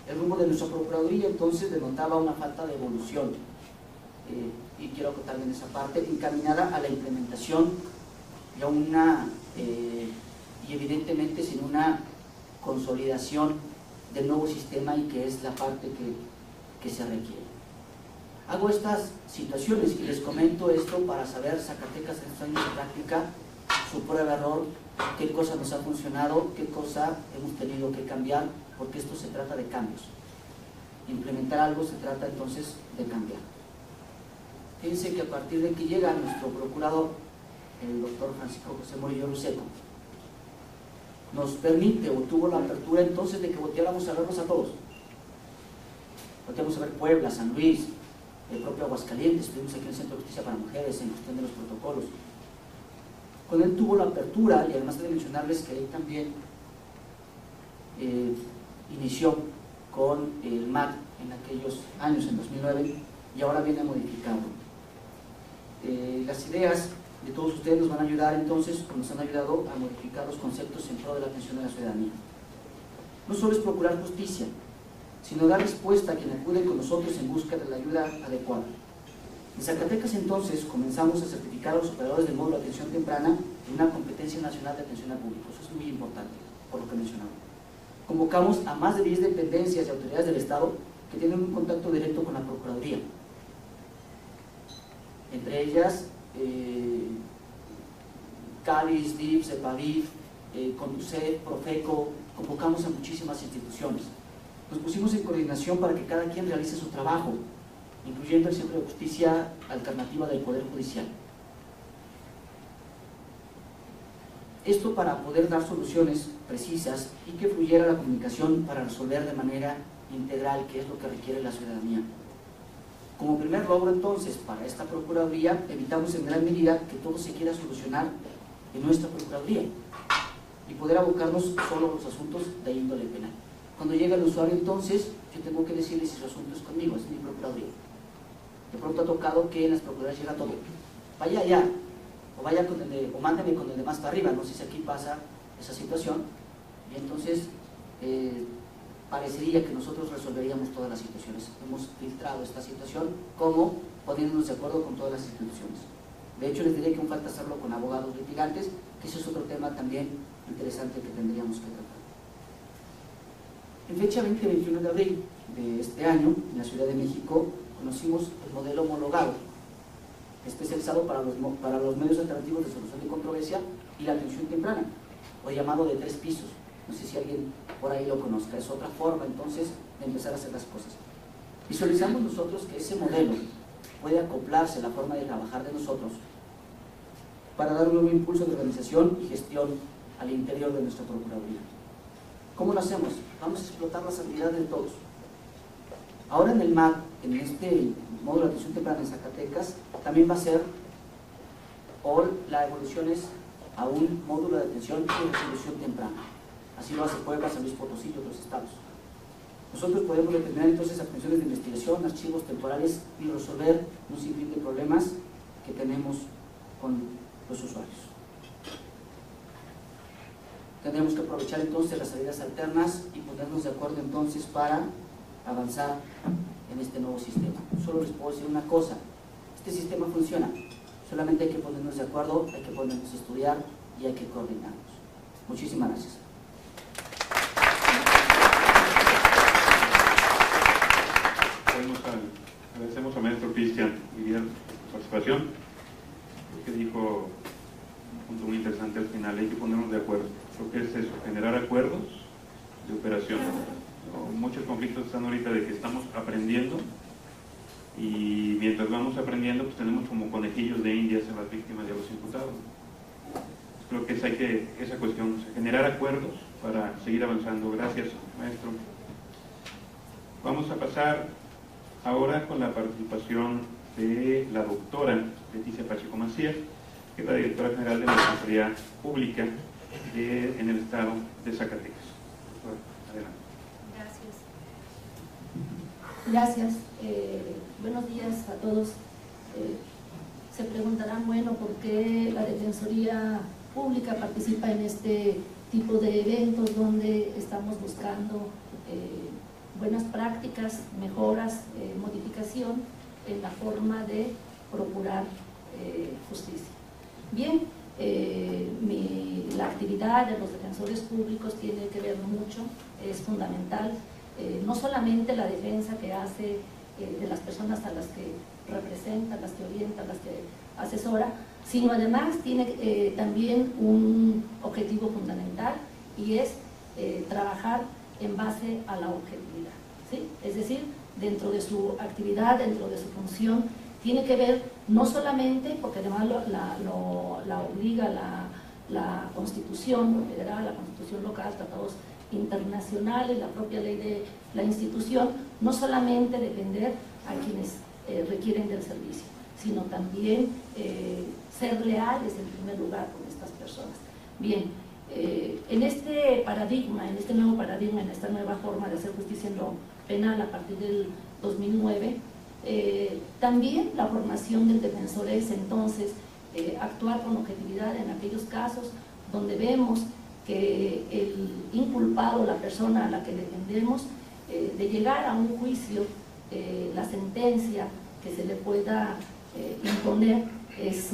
El rumbo de nuestra Procuraduría entonces denotaba una falta de evolución, y quiero acotar en esa parte, encaminada a la implementación y a una, y evidentemente sin una consolidación del nuevo sistema, y que es la parte que se requiere. Hago estas situaciones y les comento esto para saber, Zacatecas en estos años de práctica, su prueba-error, qué cosa nos ha funcionado, qué cosa hemos tenido que cambiar, porque esto se trata de cambios. Implementar algo se trata entonces de cambiar. Fíjense que a partir de que llega nuestro procurador, el doctor Francisco José Morillo Luceco, nos permite o tuvo la apertura entonces de que volteáramos a vernos a todos. Volteamos a ver Puebla, San Luis, el propio Aguascalientes, estuvimos aquí en el Centro de Justicia para Mujeres en cuestión de los protocolos. Con él tuvo la apertura, y además de mencionarles que ahí también inició con el MAT en aquellos años, en 2009, y ahora viene modificado. Las ideas de todos ustedes nos van a ayudar entonces, o nos han ayudado a modificar los conceptos en pro de la atención a la ciudadanía. No solo es procurar justicia, sino dar respuesta a quien acude con nosotros en busca de la ayuda adecuada. En Zacatecas entonces comenzamos a certificar a los operadores del módulo de atención temprana en una competencia nacional de atención al público. Eso es muy importante, por lo que mencionaba. Convocamos a más de 10 dependencias y autoridades del Estado que tienen un contacto directo con la Procuraduría. entre ellas CADIS, DIF, CEPADIF, CONDUCET, PROFECO. Convocamos a muchísimas instituciones. Nos pusimos en coordinación para que cada quien realice su trabajo, incluyendo el Centro de Justicia Alternativa del Poder Judicial. Esto para poder dar soluciones precisas y que fluyera la comunicación para resolver de manera integral, que es lo que requiere la ciudadanía. Como primer logro entonces para esta Procuraduría, evitamos en gran medida que todo se quiera solucionar en nuestra Procuraduría y poder abocarnos solo a los asuntos de índole penal. Cuando llega el usuario entonces, yo tengo que decirle si su asunto es conmigo, es mi Procuraduría. De pronto ha tocado que en las Procuradurías llega todo. Vaya allá, o vaya con o mándeme con el de más para arriba, no sé si aquí pasa esa situación, y entonces parecería que nosotros resolveríamos todas las situaciones. Hemos filtrado esta situación como poniéndonos de acuerdo con todas las instituciones. De hecho, les diré que aún falta hacerlo con abogados litigantes, que ese es otro tema también interesante que tendríamos que tratar. En fecha 20-21 de abril de este año, en la Ciudad de México, conocimos el modelo homologado, especializado para los medios alternativos de solución de controversia y la atención temprana, o llamado de 3 pisos. No sé si alguien por ahí lo conozca. Es otra forma entonces de empezar a hacer las cosas. Visualizamos nosotros que ese modelo puede acoplarse a la forma de trabajar de nosotros para dar un nuevo impulso de organización y gestión al interior de nuestra Procuraduría. ¿Cómo lo hacemos? Vamos a explotar las habilidades de todos. Ahora en el MAT, en este módulo de atención temprana en Zacatecas, también va a ser, o la evolución es a un módulo de atención y resolución temprana. Así lo hace Puebla, San Luis Potosí y otros estados. Nosotros podemos determinar entonces atenciones de investigación, archivos temporales y resolver un sinfín de problemas que tenemos con los usuarios. Tendremos que aprovechar entonces las salidas alternas y ponernos de acuerdo entonces para avanzar en este nuevo sistema. Solo les puedo decir una cosa: este sistema funciona, solamente hay que ponernos de acuerdo, hay que ponernos a estudiar y hay que coordinarnos. Muchísimas gracias. Agradecemos al maestro Cristian Miguel su participación, que dijo un punto muy interesante al final: hay que ponernos de acuerdo. Creo que es eso, generar acuerdos de operación. Muchos conflictos están ahorita de que estamos aprendiendo, y mientras vamos aprendiendo pues tenemos como conejillos de indias a las víctimas y a los imputados. Creo que es esa cuestión, generar acuerdos para seguir avanzando. Gracias, maestro. Vamos a pasar ahora con la participación de la doctora Leticia Pacheco Macías, que es la directora general de la Defensoría Pública en el estado de Zacatecas. Doctora, adelante. Gracias. Buenos días a todos. Se preguntarán, bueno, ¿por qué la Defensoría Pública participa en este tipo de eventos donde estamos buscando buenas prácticas, mejoras, modificación en la forma de procurar justicia? Bien, la actividad de los defensores públicos tiene que ver mucho, es fundamental, no solamente la defensa que hace de las personas a las que representa, las que orienta, las que asesora, sino además tiene también un objetivo fundamental, y es trabajar en base a la objetividad, ¿sí? Es decir, dentro de su actividad, dentro de su función, tiene que ver no solamente, porque además la obliga la Constitución federal, la Constitución local, tratados internacionales, la propia ley de la institución, no solamente defender a quienes requieren del servicio, sino también ser leales en primer lugar con estas personas. Bien, en este paradigma, en este nuevo paradigma, en esta nueva forma de hacer justicia en lo penal a partir del 2009, también la formación del defensor es entonces actuar con objetividad en aquellos casos donde vemos que el inculpado, la persona a la que defendemos, de llegar a un juicio, la sentencia que se le pueda imponer es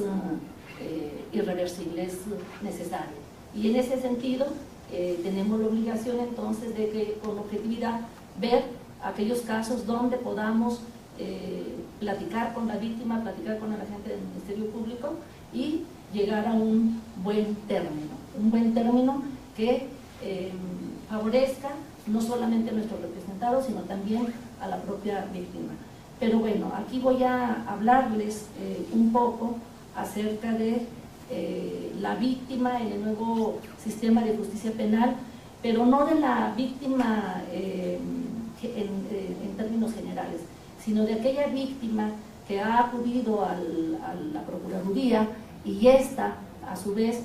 irreversible, es necesaria. Y en ese sentido tenemos la obligación entonces de que con objetividad ver aquellos casos donde podamos platicar con la víctima, platicar con el agente del Ministerio Público y llegar a un buen término que favorezca no solamente a nuestros representados, sino también a la propia víctima. Pero bueno, aquí voy a hablarles un poco acerca de la víctima en el nuevo sistema de justicia penal, pero no de la víctima en términos generales, sino de aquella víctima que ha acudido a la Procuraduría y esta, a su vez,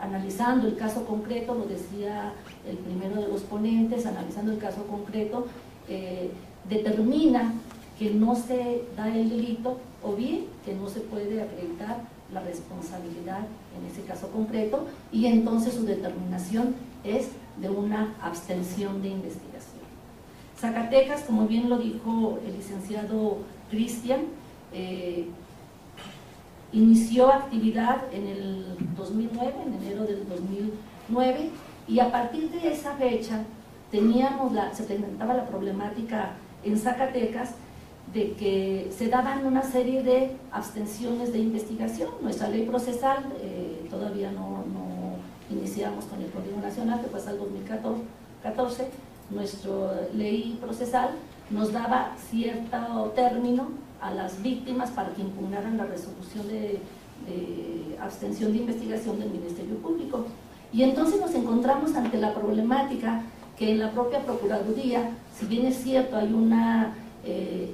analizando el caso concreto, lo decía el primero de los ponentes, analizando el caso concreto, determina que no se da el delito o bien que no se puede acreditar la responsabilidad en ese caso concreto, y entonces su determinación es de una abstención de investigación. Zacatecas, como bien lo dijo el licenciado Cristian, inició actividad en el 2009, en enero del 2009, y a partir de esa fecha se presentaba la problemática en Zacatecas de que se daban una serie de abstenciones de investigación. Nuestra ley procesal, todavía no iniciamos con el Código Nacional, que fue hasta el 2014, nuestra ley procesal nos daba cierto término a las víctimas para que impugnaran la resolución de abstención de investigación del Ministerio Público. Y entonces nos encontramos ante la problemática que en la propia Procuraduría, si bien es cierto hay una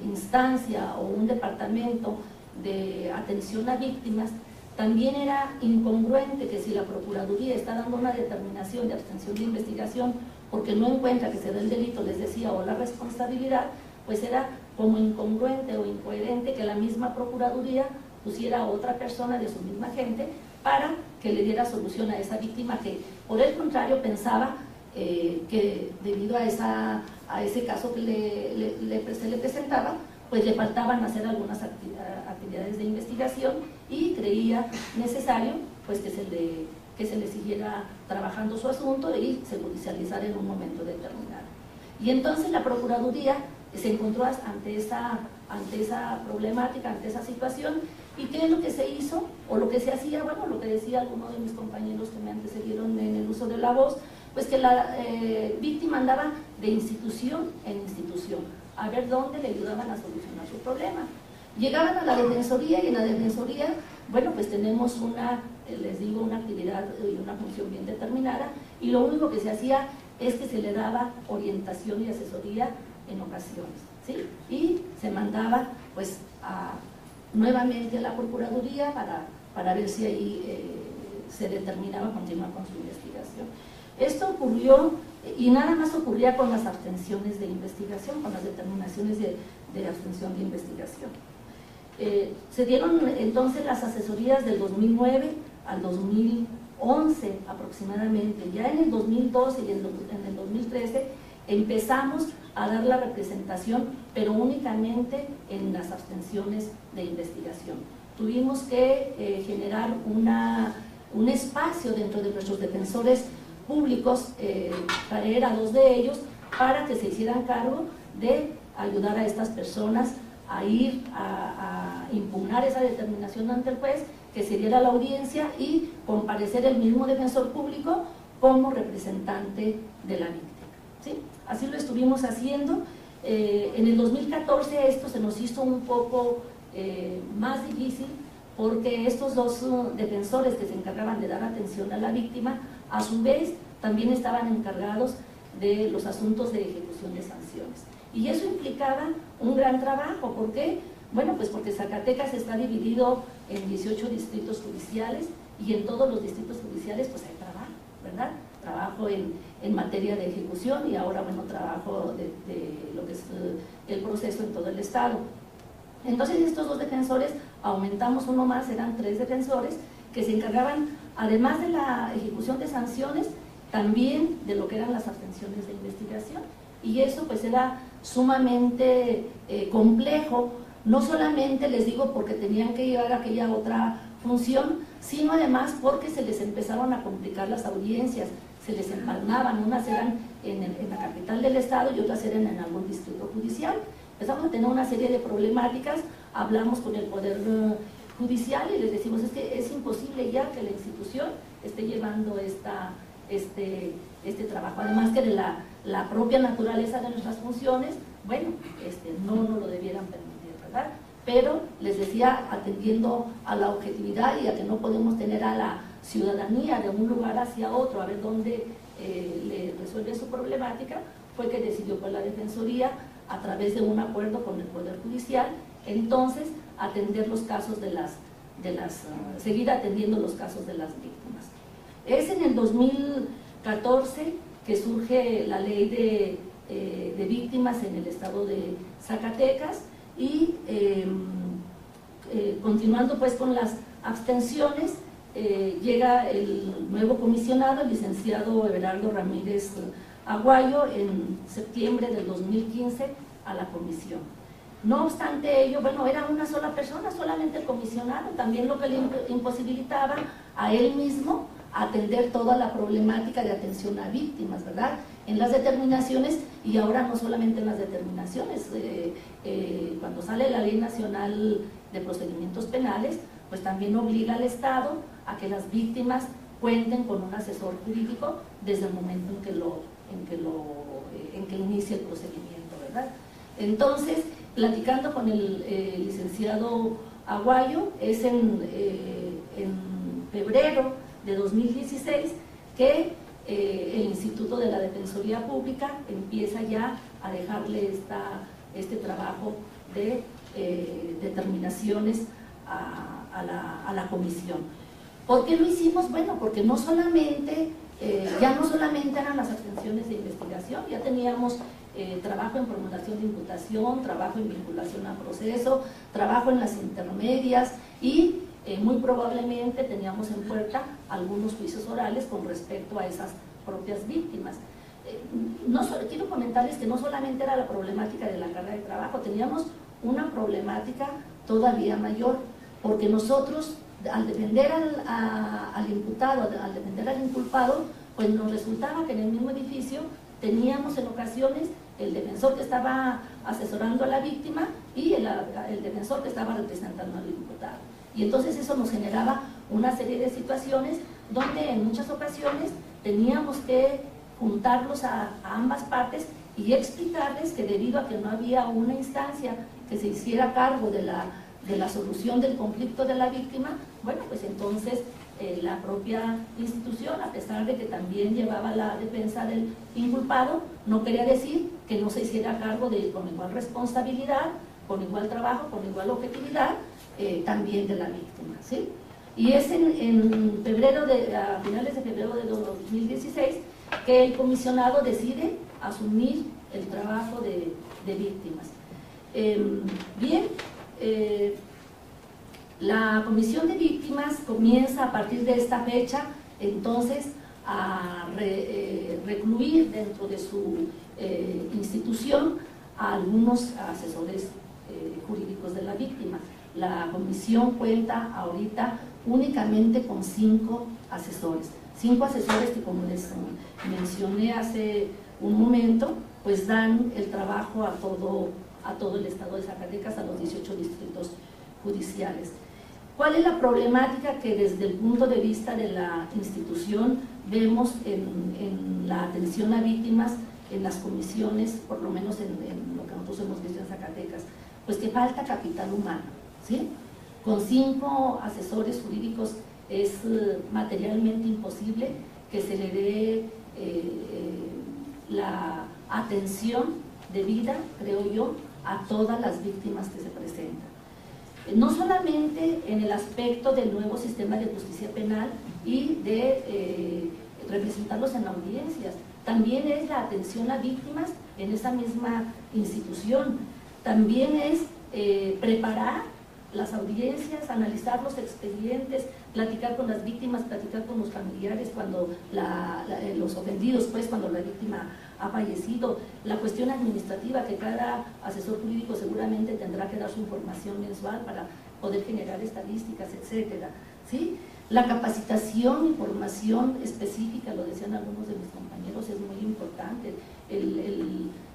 instancia o un departamento de atención a víctimas, también era incongruente que si la Procuraduría está dando una determinación de abstención de investigación porque no encuentra que se dé el delito, les decía, o la responsabilidad, pues era como incongruente o incoherente que la misma Procuraduría pusiera a otra persona de su misma gente para que le diera solución a esa víctima que, por el contrario, pensaba que debido a ese caso que se le presentaba, pues le faltaban hacer algunas actividades de investigación y creía necesario pues que se le siguiera trabajando su asunto y se judicializara en un momento determinado. Y entonces la Procuraduría se encontró ante esa problemática, ante esa situación. ¿Y qué es lo que se hizo? O lo que se hacía, bueno, lo que decía alguno de mis compañeros que me antecedieron en el uso de la voz, pues que la víctima andaba de institución en institución, a ver dónde le ayudaban a solucionar su problema. Llegaban a la Defensoría y en la Defensoría, bueno, pues tenemos una actividad y una función bien determinada, y lo único que se hacía es que se le daba orientación y asesoría en ocasiones, ¿sí? Y se mandaba pues nuevamente a la Procuraduría para ver si ahí se determinaba continuar con su investigación. Esto ocurrió, y nada más ocurría con las abstenciones de investigación, con las determinaciones de abstención de investigación. Se dieron entonces las asesorías del 2009 al 2011 aproximadamente. Ya en el 2012 y en el 2013 empezamos a dar la representación, pero únicamente en las abstenciones de investigación. Tuvimos que generar un espacio dentro de nuestros defensores públicos, traer a 2 de ellos para que se hicieran cargo de ayudar a estas personas a ir a impugnar esa determinación ante el juez, que se diera la audiencia y comparecer el mismo defensor público como representante de la víctima, ¿sí? Así lo estuvimos haciendo. En el 2014 esto se nos hizo un poco más difícil porque estos 2 defensores que se encargaban de dar atención a la víctima, a su vez también estaban encargados de los asuntos de ejecución de sanciones. Y eso implicaba un gran trabajo. ¿Por qué? Bueno, pues porque Zacatecas está dividido en 18 distritos judiciales y en todos los distritos judiciales pues hay trabajo, ¿verdad? Trabajo en materia de ejecución y ahora, bueno, trabajo de lo que es el proceso en todo el estado. Entonces estos 2 defensores, aumentamos uno más, eran 3 defensores que se encargaban, además de la ejecución de sanciones, también de lo que eran las abstenciones de investigación. Y eso pues era sumamente complejo, no solamente les digo porque tenían que llevar aquella otra función, sino además porque se les empezaron a complicar las audiencias, se les empalmaban, unas eran en la capital del estado y otras eran en algún distrito judicial. empezamos a tener una serie de problemáticas, hablamos con el Poder Judicial y les decimos, es que es imposible ya que la institución esté llevando este trabajo, además que de la propia naturaleza de nuestras funciones, bueno, no nos lo debieran permitir, ¿verdad? Pero les decía, atendiendo a la objetividad y a que no podemos tener a la ciudadanía de un lugar hacia otro, a ver dónde le resuelve su problemática, fue que decidió con la Defensoría, a través de un acuerdo con el Poder Judicial, entonces atender los casos seguir atendiendo los casos de las víctimas. Es en el 2014 que surge la ley de víctimas en el estado de Zacatecas y continuando pues con las abstenciones, llega el nuevo comisionado, el licenciado Everardo Ramírez Aguayo, en septiembre del 2015 a la comisión. No obstante ello, bueno, era una sola persona, solamente el comisionado, también lo que le imposibilitaba a él mismo atender toda la problemática de atención a víctimas, ¿verdad? En las determinaciones, y ahora no solamente en las determinaciones, cuando sale la Ley Nacional de Procedimientos Penales, pues también obliga al Estado a que las víctimas cuenten con un asesor jurídico desde el momento en que inicia el procedimiento, ¿verdad? Entonces, platicando con el licenciado Aguayo, es en febrero de 2016 que el Instituto de la Defensoría Pública empieza ya a dejarle este trabajo de determinaciones a la comisión. ¿Por qué lo hicimos? Bueno, porque ya no solamente eran las abstenciones de investigación, ya teníamos trabajo en formulación de imputación, trabajo en vinculación a proceso, trabajo en las intermedias y muy probablemente teníamos en puerta algunos juicios orales con respecto a esas propias víctimas. Quiero comentarles que no solamente era la problemática de la carga de trabajo, teníamos una problemática todavía mayor, porque nosotros al defender al imputado, al defender al inculpado, pues nos resultaba que en el mismo edificio teníamos en ocasiones el defensor que estaba asesorando a la víctima y el defensor que estaba representando al imputado. Y entonces eso nos generaba una serie de situaciones donde en muchas ocasiones teníamos que juntarlos a ambas partes y explicarles que debido a que no había una instancia que se hiciera cargo de la solución del conflicto de la víctima, bueno, pues entonces la propia institución, a pesar de que también llevaba la defensa del inculpado, no quería decir que no se hiciera cargo con igual responsabilidad, con igual trabajo, con igual objetividad, también de la víctima, ¿sí? Y es a finales de febrero de 2016 que el comisionado decide asumir el trabajo de víctimas. La comisión de víctimas comienza a partir de esta fecha entonces a recluir dentro de su institución a algunos asesores jurídicos de la víctima. La comisión cuenta ahorita únicamente con 5 asesores. 5 asesores que, como les mencioné hace un momento, pues dan el trabajo a todo el estado de Zacatecas, a los 18 distritos judiciales. ¿Cuál es la problemática que desde el punto de vista de la institución vemos en la atención a víctimas en las comisiones, por lo menos en lo que nosotros hemos visto en Zacatecas? Pues que falta capital humano, ¿sí? Con 5 asesores jurídicos es materialmente imposible que se le dé la atención debida, creo yo, a todas las víctimas que se presentan. No solamente en el aspecto del nuevo sistema de justicia penal y de representarlos en audiencias, también es la atención a víctimas en esa misma institución, también es preparar las audiencias, analizar los expedientes, platicar con las víctimas, platicar con los familiares cuando los ofendidos, pues cuando la víctima ha fallecido, la cuestión administrativa que cada asesor jurídico seguramente tendrá que dar su información mensual para poder generar estadísticas, etcétera, ¿sí? La capacitación y formación específica, lo decían algunos de mis compañeros, es muy importante.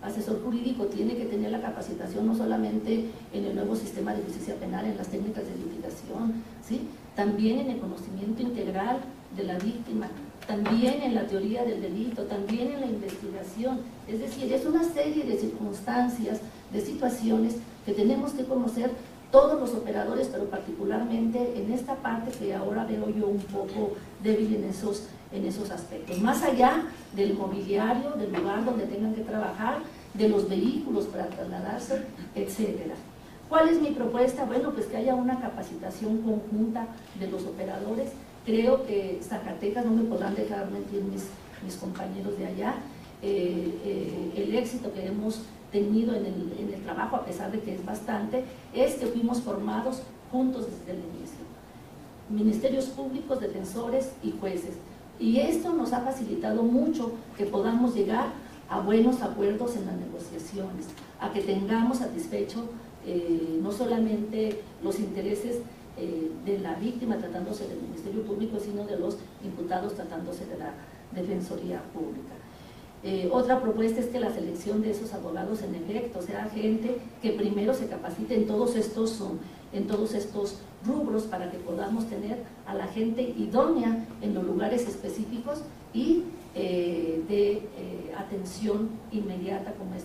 asesor jurídico tiene que tener la capacitación no solamente en el nuevo sistema de justicia penal, en las técnicas de litigación, ¿sí? También en el conocimiento integral de la víctima, también en la teoría del delito, también en la investigación. Es decir, es una serie de circunstancias, de situaciones que tenemos que conocer todos los operadores, pero particularmente en esta parte que ahora veo yo un poco débil en esos aspectos. Más allá del mobiliario, del lugar donde tengan que trabajar, de los vehículos para trasladarse, etcétera. ¿Cuál es mi propuesta? Bueno, pues que haya una capacitación conjunta de los operadores. Creo que Zacatecas, no me podrán dejar mentir mis compañeros de allá, el éxito que hemos tenido en el trabajo, a pesar de que es bastante, es que fuimos formados juntos desde el inicio. Ministerios públicos, defensores y jueces. Y esto nos ha facilitado mucho que podamos llegar a buenos acuerdos en las negociaciones, a que tengamos satisfecho no solamente los intereses de la víctima tratándose del Ministerio Público, sino de los imputados tratándose de la Defensoría Pública. Otra propuesta es que la selección de esos abogados en efecto sea gente que primero se capacite en todos estos rubros para que podamos tener a la gente idónea en los lugares específicos y de atención inmediata, como es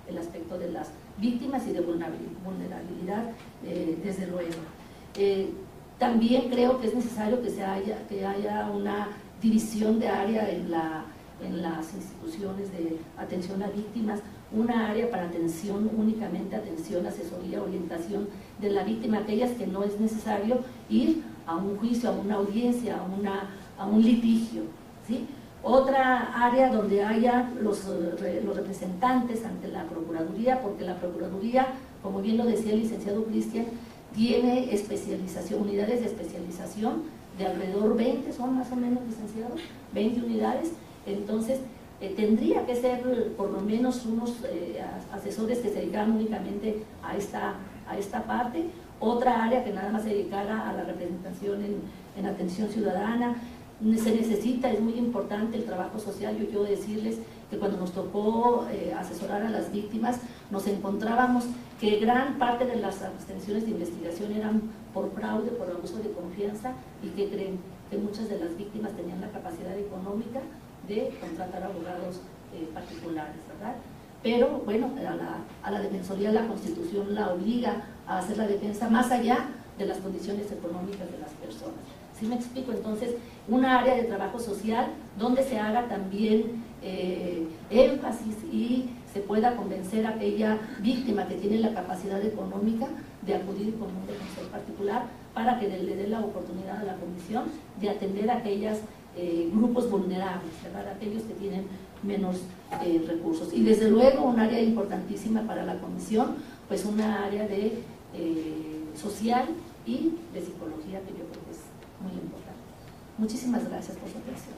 el aspecto de las víctimas y de vulnerabilidad, desde luego. También creo que es necesario que haya una división de área en las instituciones de atención a víctimas, una área para atención, únicamente atención, asesoría, orientación de la víctima, aquellas que no es necesario ir a un juicio, a una audiencia, a un litigio, ¿sí? Otra área donde haya los representantes ante la Procuraduría, porque la Procuraduría, como bien lo decía el licenciado Cristian, tiene especialización, unidades de especialización de alrededor 20, son más o menos, licenciados, 20 unidades. Entonces, tendría que ser por lo menos unos asesores que se dedicaran únicamente a esta parte. Otra área que nada más se dedicara a la representación en atención ciudadana. Se necesita, es muy importante el trabajo social. Yo quiero decirles que cuando nos tocó asesorar a las víctimas, nos encontrábamos que gran parte de las abstenciones de investigación eran por fraude, por abuso de confianza, y que creen que muchas de las víctimas tenían la capacidad económica de contratar abogados particulares, ¿verdad? Pero bueno, a la Defensoría la Constitución la obliga a hacer la defensa más allá de las condiciones económicas de las personas. ¿Sí me explico? Entonces, una área de trabajo social donde se haga también énfasis y se pueda convencer a aquella víctima que tiene la capacidad económica de acudir con un defensor particular para que le dé la oportunidad a la comisión de atender a aquellos grupos vulnerables, ¿verdad? Aquellos que tienen menos recursos. Y desde luego un área importantísima para la comisión, pues una área de social y de psicología, que yo creo que es muy importante. Muchísimas gracias por su atención.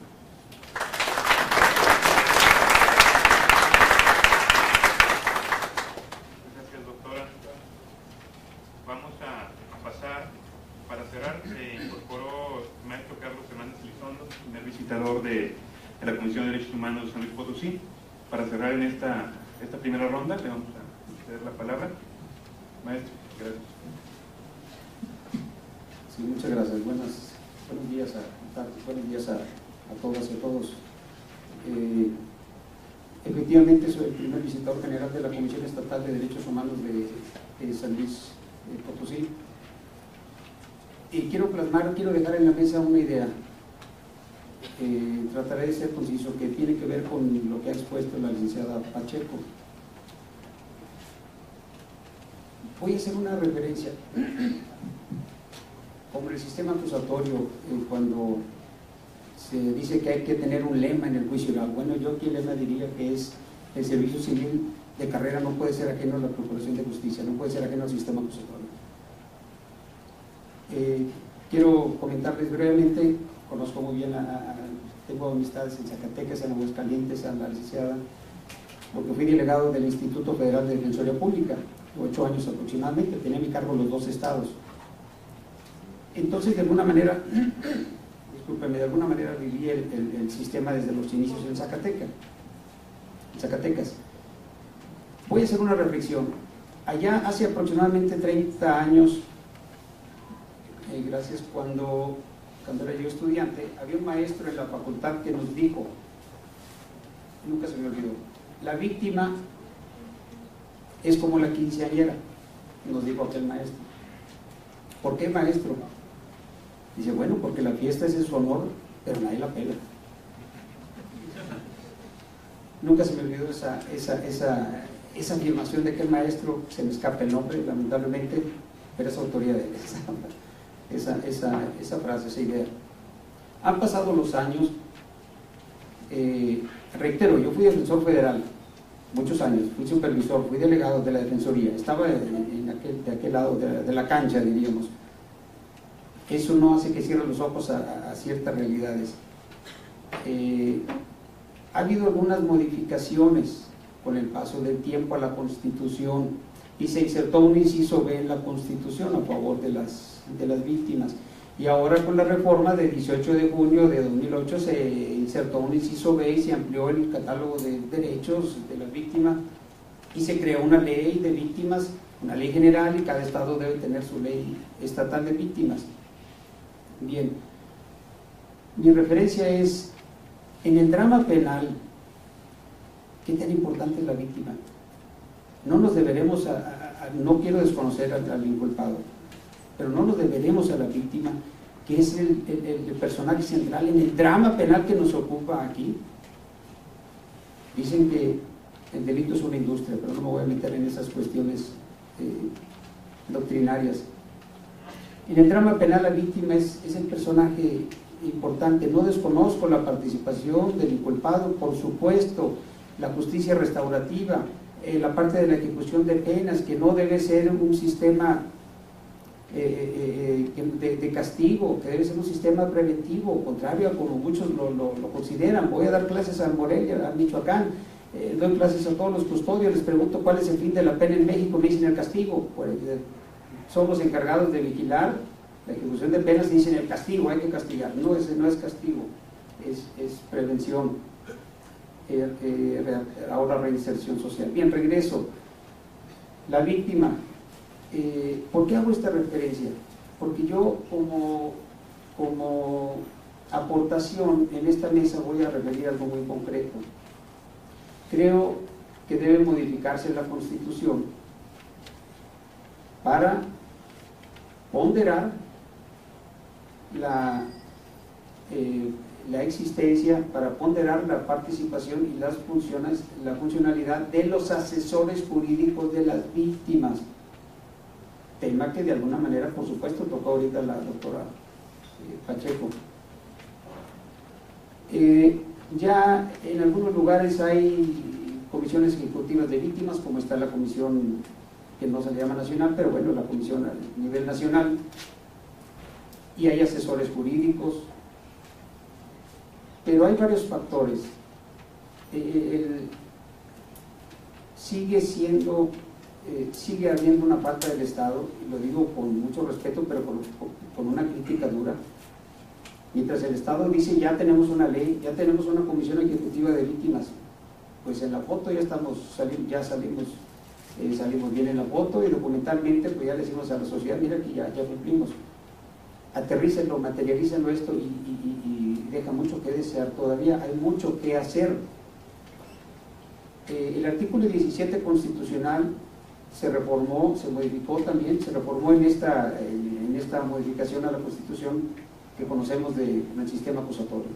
Gracias, doctora. Vamos a pasar, para cerrar, se incorporó el maestro Carlos Hernández Elizondo, primer visitador de la Comisión de Derechos Humanos de San Luis Potosí. Para cerrar en esta primera ronda, le vamos a ceder la palabra. Maestro, gracias. Sí, muchas gracias. Buenos días buenos días a todas y a todos. Efectivamente, soy el primer visitador general de la Comisión Estatal de Derechos Humanos de San Luis Potosí. Y quiero dejar en la mesa una idea. Trataré de ser conciso, que tiene que ver con lo que ha expuesto la licenciada Pacheco. Voy a hacer una referencia. Como el sistema acusatorio, cuando se dice que hay que tener un lema en el juicio oral, bueno, yo aquí el lema diría que es: el servicio civil de carrera no puede ser ajeno a la Procuración de Justicia, no puede ser ajeno al sistema acusatorio. Quiero comentarles brevemente, conozco muy bien, tengo amistades en Zacatecas, en Aguascalientes, a la licenciada, porque fui delegado del Instituto Federal de Defensoría Pública, 8 años aproximadamente, tenía a mi cargo los 2 estados. Entonces, de alguna manera, viví el sistema desde los inicios en Zacatecas. Voy a hacer una reflexión. Allá hace aproximadamente 30 años, gracias, cuando era yo estudiante, había un maestro en la facultad que nos dijo, nunca se me olvidó, la víctima es como la quinceañera, nos dijo aquel maestro. ¿Por qué, maestro? Dice, bueno, porque la fiesta es en su honor, pero nadie la pela. Nunca se me olvidó esa afirmación de aquel maestro, se me escapa el nombre, lamentablemente, pero es autoría de él, esa frase, esa idea. Han pasado los años, reitero, yo fui defensor federal muchos años, fui supervisor, fui delegado de la Defensoría, estaba de aquel lado de la cancha, diríamos. Eso no hace que cierren los ojos a ciertas realidades. Ha habido algunas modificaciones con el paso del tiempo a la Constitución y se insertó un inciso B en la Constitución a favor de las víctimas. Y ahora con la reforma del 18 de junio de 2008 se insertó un inciso B y se amplió el catálogo de derechos de las víctimas y se creó una ley de víctimas, una ley general, y cada estado debe tener su ley estatal de víctimas. Bien, mi referencia es, en el drama penal, ¿qué tan importante es la víctima? No nos deberemos, no quiero desconocer al inculpado, pero no nos deberemos a la víctima, que es el personaje central en el drama penal que nos ocupa aquí. Dicen que el delito es una industria, pero no me voy a meter en esas cuestiones doctrinarias. En el drama penal la víctima es el personaje importante. No desconozco la participación del inculpado, por supuesto, la justicia restaurativa, la parte de la ejecución de penas, que no debe ser un sistema de castigo, que debe ser un sistema preventivo, contrario a como muchos lo consideran. Voy a dar clases a Morelia, a Michoacán, doy clases a todos los custodios, les pregunto cuál es el fin de la pena en México, me dicen el castigo. Son los encargados de vigilar la ejecución de penas y dicen el castigo, hay que castigar. No, ese no es castigo, es prevención, ahora reinserción social. Bien, regreso. La víctima. ¿Por qué hago esta referencia? Porque yo como aportación en esta mesa voy a referir algo muy concreto. Creo que debe modificarse la Constitución para ponderar la existencia, para ponderar la participación y la funcionalidad de los asesores jurídicos de las víctimas. Tema que de alguna manera, por supuesto, tocó ahorita la doctora Pacheco. Ya en algunos lugares hay comisiones ejecutivas de víctimas, como está la comisión que no se le llama nacional, pero bueno, la comisión a nivel nacional, y hay asesores jurídicos, pero hay varios factores. Sigue habiendo una falta del Estado, y lo digo con mucho respeto, pero con una crítica dura. Mientras el Estado dice ya tenemos una ley, ya tenemos una comisión ejecutiva de víctimas, pues en la foto ya salimos bien en la foto, y documentalmente pues ya le decimos a la sociedad, mira que ya cumplimos. Aterrícenlo, materialícenlo esto, y deja mucho que desear todavía, hay mucho que hacer. El artículo 17 constitucional se reformó, se modificó también, se reformó en esta modificación a la Constitución que conocemos del sistema acusatorio.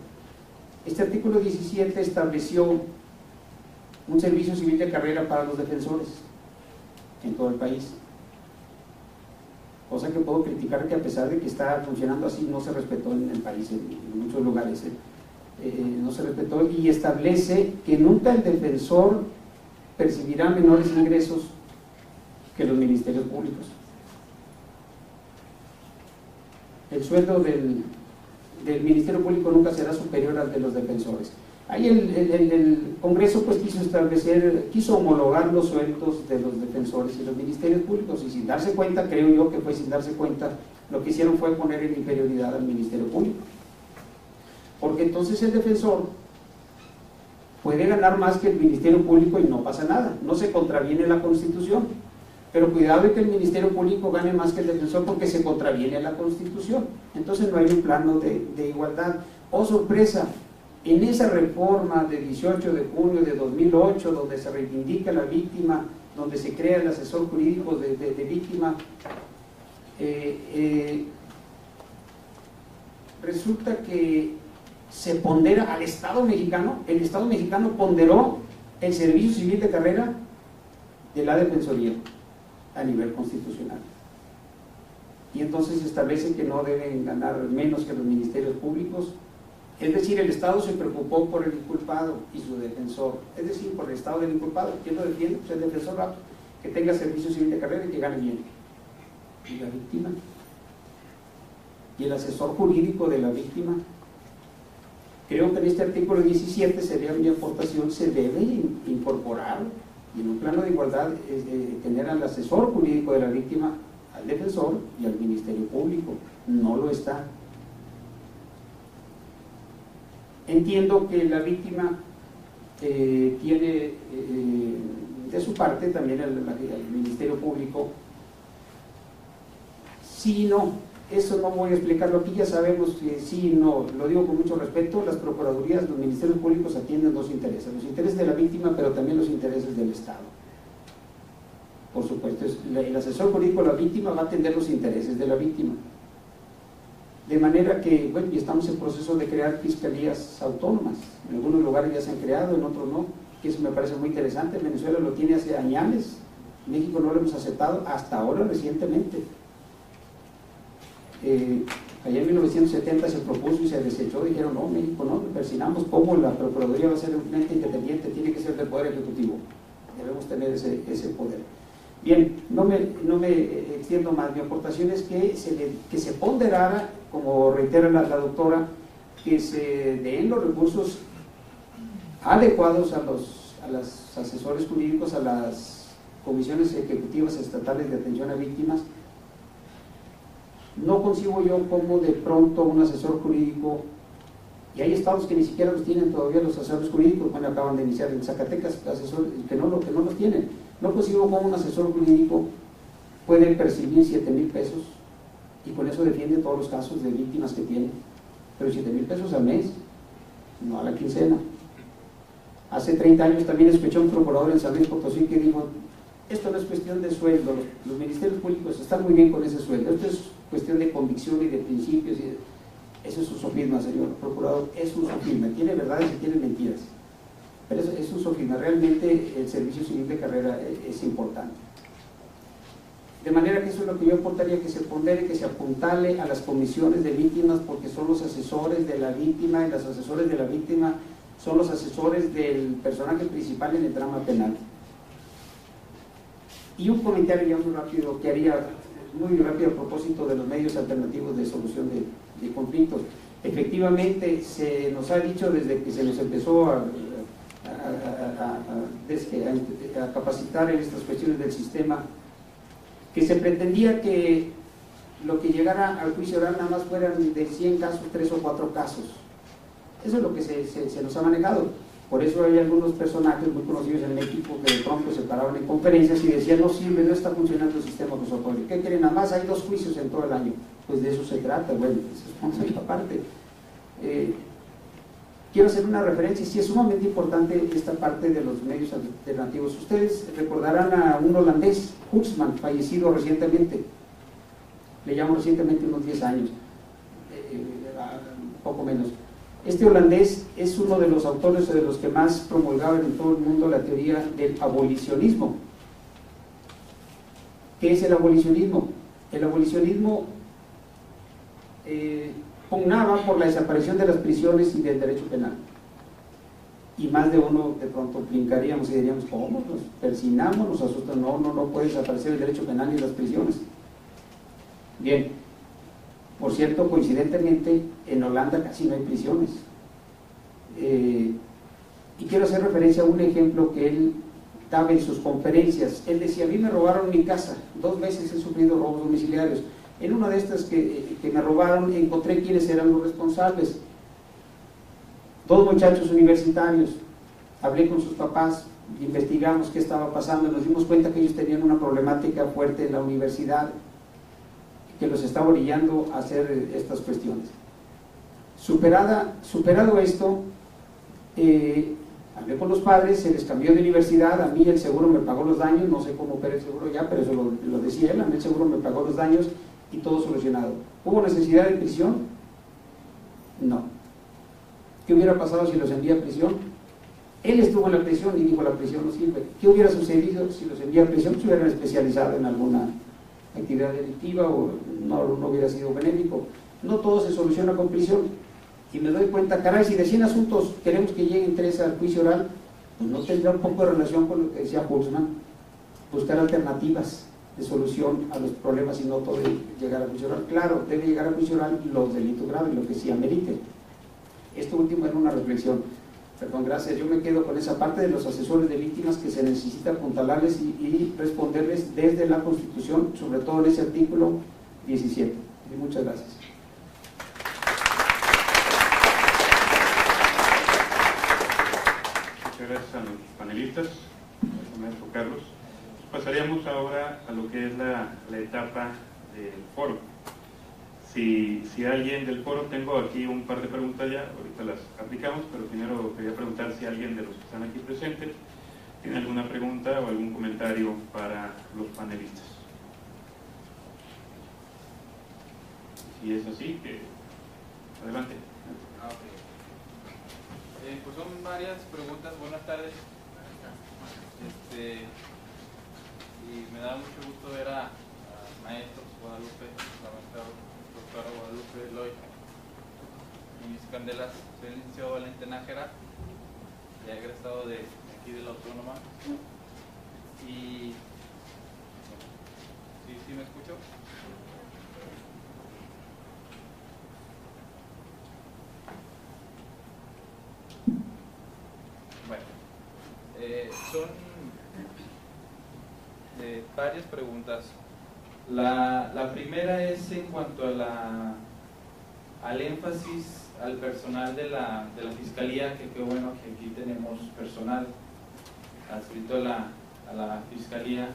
Este artículo 17 estableció un servicio civil de carrera para los defensores en todo el país, cosa que puedo criticar, que a pesar de que está funcionando así, no se respetó en el país, en muchos lugares no se respetó, y establece que nunca el defensor percibirá menores ingresos que los ministerios públicos. El sueldo del Ministerio Público nunca será superior al de los defensores. Ahí el Congreso pues quiso homologar los sueldos de los defensores y los ministerios públicos, y sin darse cuenta, creo yo que fue sin darse cuenta, lo que hicieron fue poner en inferioridad al Ministerio Público. Porque entonces el defensor puede ganar más que el Ministerio Público y no pasa nada, no se contraviene la Constitución. Pero cuidado de que el Ministerio Público gane más que el defensor porque se contraviene a la Constitución. Entonces no hay un plano de igualdad. ¡Oh, sorpresa! En esa reforma de 18 de junio de 2008, donde se reivindica la víctima, donde se crea el asesor jurídico de víctima, resulta que se pondera al Estado mexicano. El Estado mexicano ponderó el servicio civil de carrera de la Defensoría a nivel constitucional, y entonces se establece que no deben ganar menos que los ministerios públicos. Es decir, el Estado se preocupó por el inculpado y su defensor, es decir, por el Estado del inculpado. ¿Quién lo defiende? Pues el defensor, que tenga servicio civil de carrera y que gane bien. Y la víctima, y el asesor jurídico de la víctima. Creo que en este artículo 17 sería mi aportación, se debe incorporar, y en un plano de igualdad, tener al asesor jurídico de la víctima, al defensor y al Ministerio Público. No lo está. Entiendo que la víctima tiene de su parte también el Ministerio Público. Sí y no, eso no voy a explicarlo aquí, ya sabemos que sí y no, lo digo con mucho respeto. Las procuradurías, los ministerios públicos atienden dos intereses: los intereses de la víctima, pero también los intereses del Estado. Por supuesto, el asesor jurídico de la víctima va a atender los intereses de la víctima. De manera que, bueno, y estamos en proceso de crear fiscalías autónomas. En algunos lugares ya se han creado, en otros no, que eso me parece muy interesante. Venezuela lo tiene hace años, México no lo hemos aceptado hasta ahora, recientemente. Allá en 1970 se propuso y se desechó, dijeron no, México no, persinamos. ¿Cómo la Procuraduría va a ser un ente independiente? Tiene que ser del Poder Ejecutivo, debemos tener ese poder. Bien, no me extiendo más. Mi aportación es que se ponderara, como reitera la doctora, que se den los recursos adecuados a los asesores jurídicos, a las comisiones ejecutivas estatales de atención a víctimas. No concibo yo cómo de pronto un asesor jurídico, y hay estados que ni siquiera los tienen todavía los asesores jurídicos, bueno, acaban de iniciar en Zacatecas, que no los tienen. No concibo cómo un asesor jurídico puede percibir 7,000 pesos y con eso defiende todos los casos de víctimas que tiene. Pero 7,000 pesos al mes, no a la quincena. Hace 30 años también escuché a un procurador en San Luis Potosí que dijo: esto no es cuestión de sueldo, los ministerios públicos están muy bien con ese sueldo, esto es cuestión de convicción y de principios. Eso es un sofisma, señor procurador, es un sofisma, tiene verdades y tiene mentiras, pero es un sofisma. Realmente el servicio civil de carrera es importante. De manera que eso es lo que yo aportaría, que se pondere, que se apuntale a las comisiones de víctimas, porque son los asesores de la víctima, y los asesores de la víctima son los asesores del personaje principal en el drama penal. Y un comentario ya muy rápido que haría, muy rápido, a propósito de los medios alternativos de solución de conflictos. Efectivamente, se nos ha dicho desde que se nos empezó a capacitar en estas cuestiones del sistema, que se pretendía que lo que llegara al juicio oral nada más fueran de 100 casos, 3 o 4 casos. Eso es lo que se nos ha manejado. Por eso hay algunos personajes muy conocidos en México que de pronto se paraban en conferencias y decían: no sirve, no está funcionando el sistema acusatorio. ¿Qué quieren? Nada más hay 2 juicios en todo el año. Pues de eso se trata. Bueno, eso es punto y aparte. Quiero hacer una referencia, y sí es sumamente importante esta parte de los medios alternativos. Ustedes recordarán a un holandés, Huxman, fallecido recientemente. Le llamo recientemente, unos 10 años, poco menos. Este holandés es uno de los autores de los que más promulgaban en todo el mundo la teoría del abolicionismo. ¿Qué es el abolicionismo? El abolicionismo pugnaba por la desaparición de las prisiones y del derecho penal. Y más de uno de pronto brincaríamos y diríamos: ¿cómo? Nos persinamos, nos asustan. No puede desaparecer el derecho penal y las prisiones. Bien. Por cierto, coincidentemente, en Holanda casi no hay prisiones. Y quiero hacer referencia a un ejemplo que él daba en sus conferencias. Él decía: a mí me robaron mi casa, 2 veces he sufrido robos domiciliarios. En una de estas que me robaron, encontré quiénes eran los responsables. 2 muchachos universitarios, hablé con sus papás, investigamos qué estaba pasando, nos dimos cuenta que ellos tenían una problemática fuerte en la universidad que los estaba orillando a hacer estas cuestiones. Superado esto, hablé con los padres, se les cambió de universidad, a mí el seguro me pagó los daños, no sé cómo opera el seguro ya, pero eso lo decía él, a mí el seguro me pagó los daños y todo solucionado. ¿Hubo necesidad de prisión? No. ¿Qué hubiera pasado si los envía a prisión? Él estuvo en la prisión y dijo la prisión no sirve. ¿Qué hubiera sucedido si los envía a prisión? Se hubieran especializado en alguna actividad delictiva o no hubiera sido benéfico. No todo se soluciona con prisión. Y me doy cuenta, caray, si de 100 asuntos queremos que lleguen 3 al juicio oral, pues no tendrá un poco de relación con lo que decía Hulsman, buscar alternativas de solución a los problemas y no todo llegar a juicio oral. Claro, debe llegar a juicio oral los delitos graves, lo que sí amerite. Esto último era una reflexión. Perdón, gracias. Yo me quedo con esa parte de los asesores de víctimas que se necesita apuntalarles y responderles desde la Constitución, sobre todo en ese artículo 17. Y muchas gracias. Muchas gracias a los panelistas, al maestro Carlos. Pasaríamos ahora a lo que es la etapa del foro. Si alguien del foro, tengo aquí un par de preguntas ya, ahorita las aplicamos, pero primero quería preguntar si alguien de los que están aquí presentes tiene alguna pregunta o algún comentario para los panelistas. Si es así, que adelante. Pues son varias preguntas. Buenas tardes. Y me da mucho gusto ver a maestros Guadalupe, la maestra doctora Guadalupe Eloy y mis candelas. Soy el licenciado Valente Nájera, ya egresado de aquí de la Autónoma. Y ¿sí me escucho? Bueno, son varias preguntas. La primera es en cuanto a al énfasis al personal de la Fiscalía, que qué bueno que aquí tenemos personal adscrito a la Fiscalía,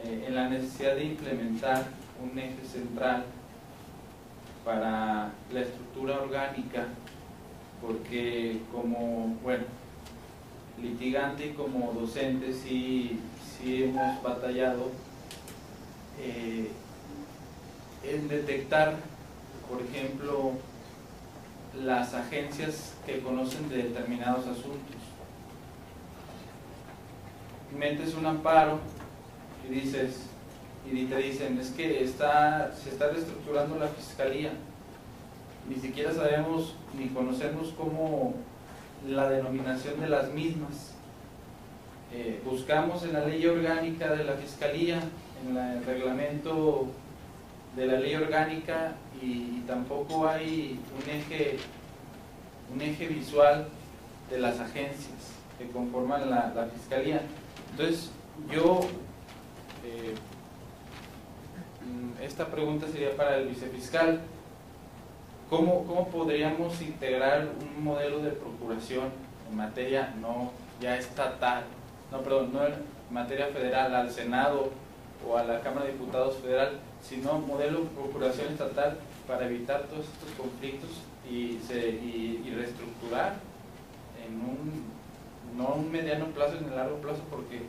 en la necesidad de implementar un eje central para la estructura orgánica, porque como, bueno, litigante y como docente sí hemos batallado en detectar, por ejemplo, las agencias que conocen de determinados asuntos. Metes un amparo y dices, y te dicen, es que se está reestructurando la Fiscalía, ni siquiera sabemos ni conocemos cómo la denominación de las mismas. Buscamos en la ley orgánica de la Fiscalía, en el reglamento de la ley orgánica, y tampoco hay un eje visual de las agencias que conforman la Fiscalía. Entonces yo esta pregunta sería para el vicefiscal. ¿Cómo podríamos integrar un modelo de procuración en materia no ya estatal, no en materia federal, al Senado o a la Cámara de Diputados federal, sino modelo de procuración estatal para evitar todos estos conflictos y reestructurar en no un mediano plazo, en el largo plazo, porque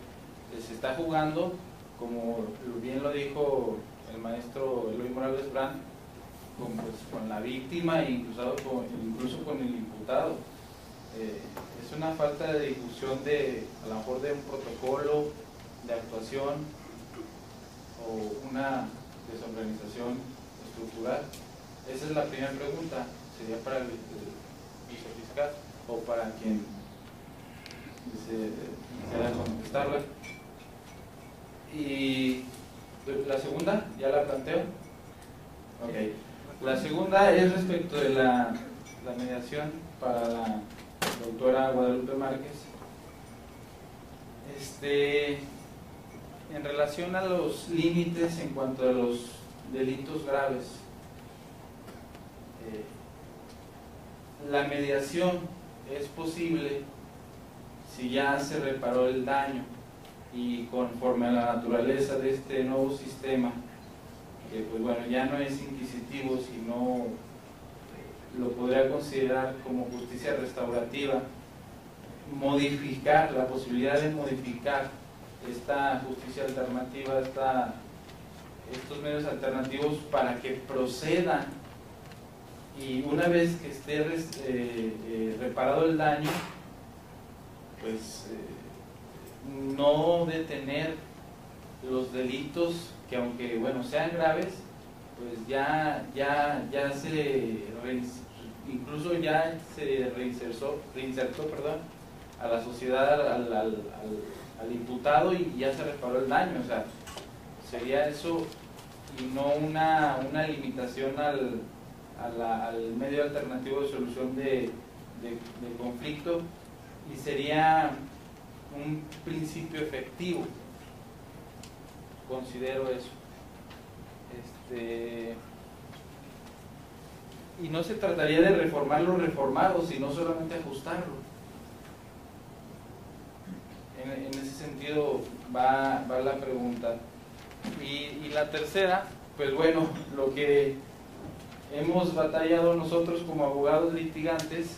se está jugando, como bien lo dijo el maestro Eloy Morales Brand, con la víctima e incluso con el imputado. Es una falta de discusión a lo mejor de un protocolo de actuación o una desorganización estructural. Esa es la primera pregunta, sería para el vicefiscal o para quien desea contestarla. Y la segunda, ya la planteo. Okay. La segunda es respecto de la mediación para la doctora Guadalupe Márquez. En relación a los límites en cuanto a los delitos graves, la mediación es posible si ya se reparó el daño y conforme a la naturaleza de este nuevo sistema, pues bueno, ya no es inquisitivo, sino lo podría considerar como justicia restaurativa, modificar, la posibilidad de modificar esta justicia alternativa, estos medios alternativos para que procedan, y una vez que esté reparado el daño, pues no detener los delitos que, aunque bueno sean graves, pues ya incluso ya se reinsertó a la sociedad, al imputado, y ya se reparó el daño. O sea, sería eso, y no una limitación al medio alternativo de solución de conflicto, y sería un principio efectivo, considero eso. Y no se trataría de reformar lo reformado, sino solamente ajustarlo. En ese sentido va la pregunta. Y la tercera, pues bueno, lo que hemos batallado nosotros como abogados litigantes,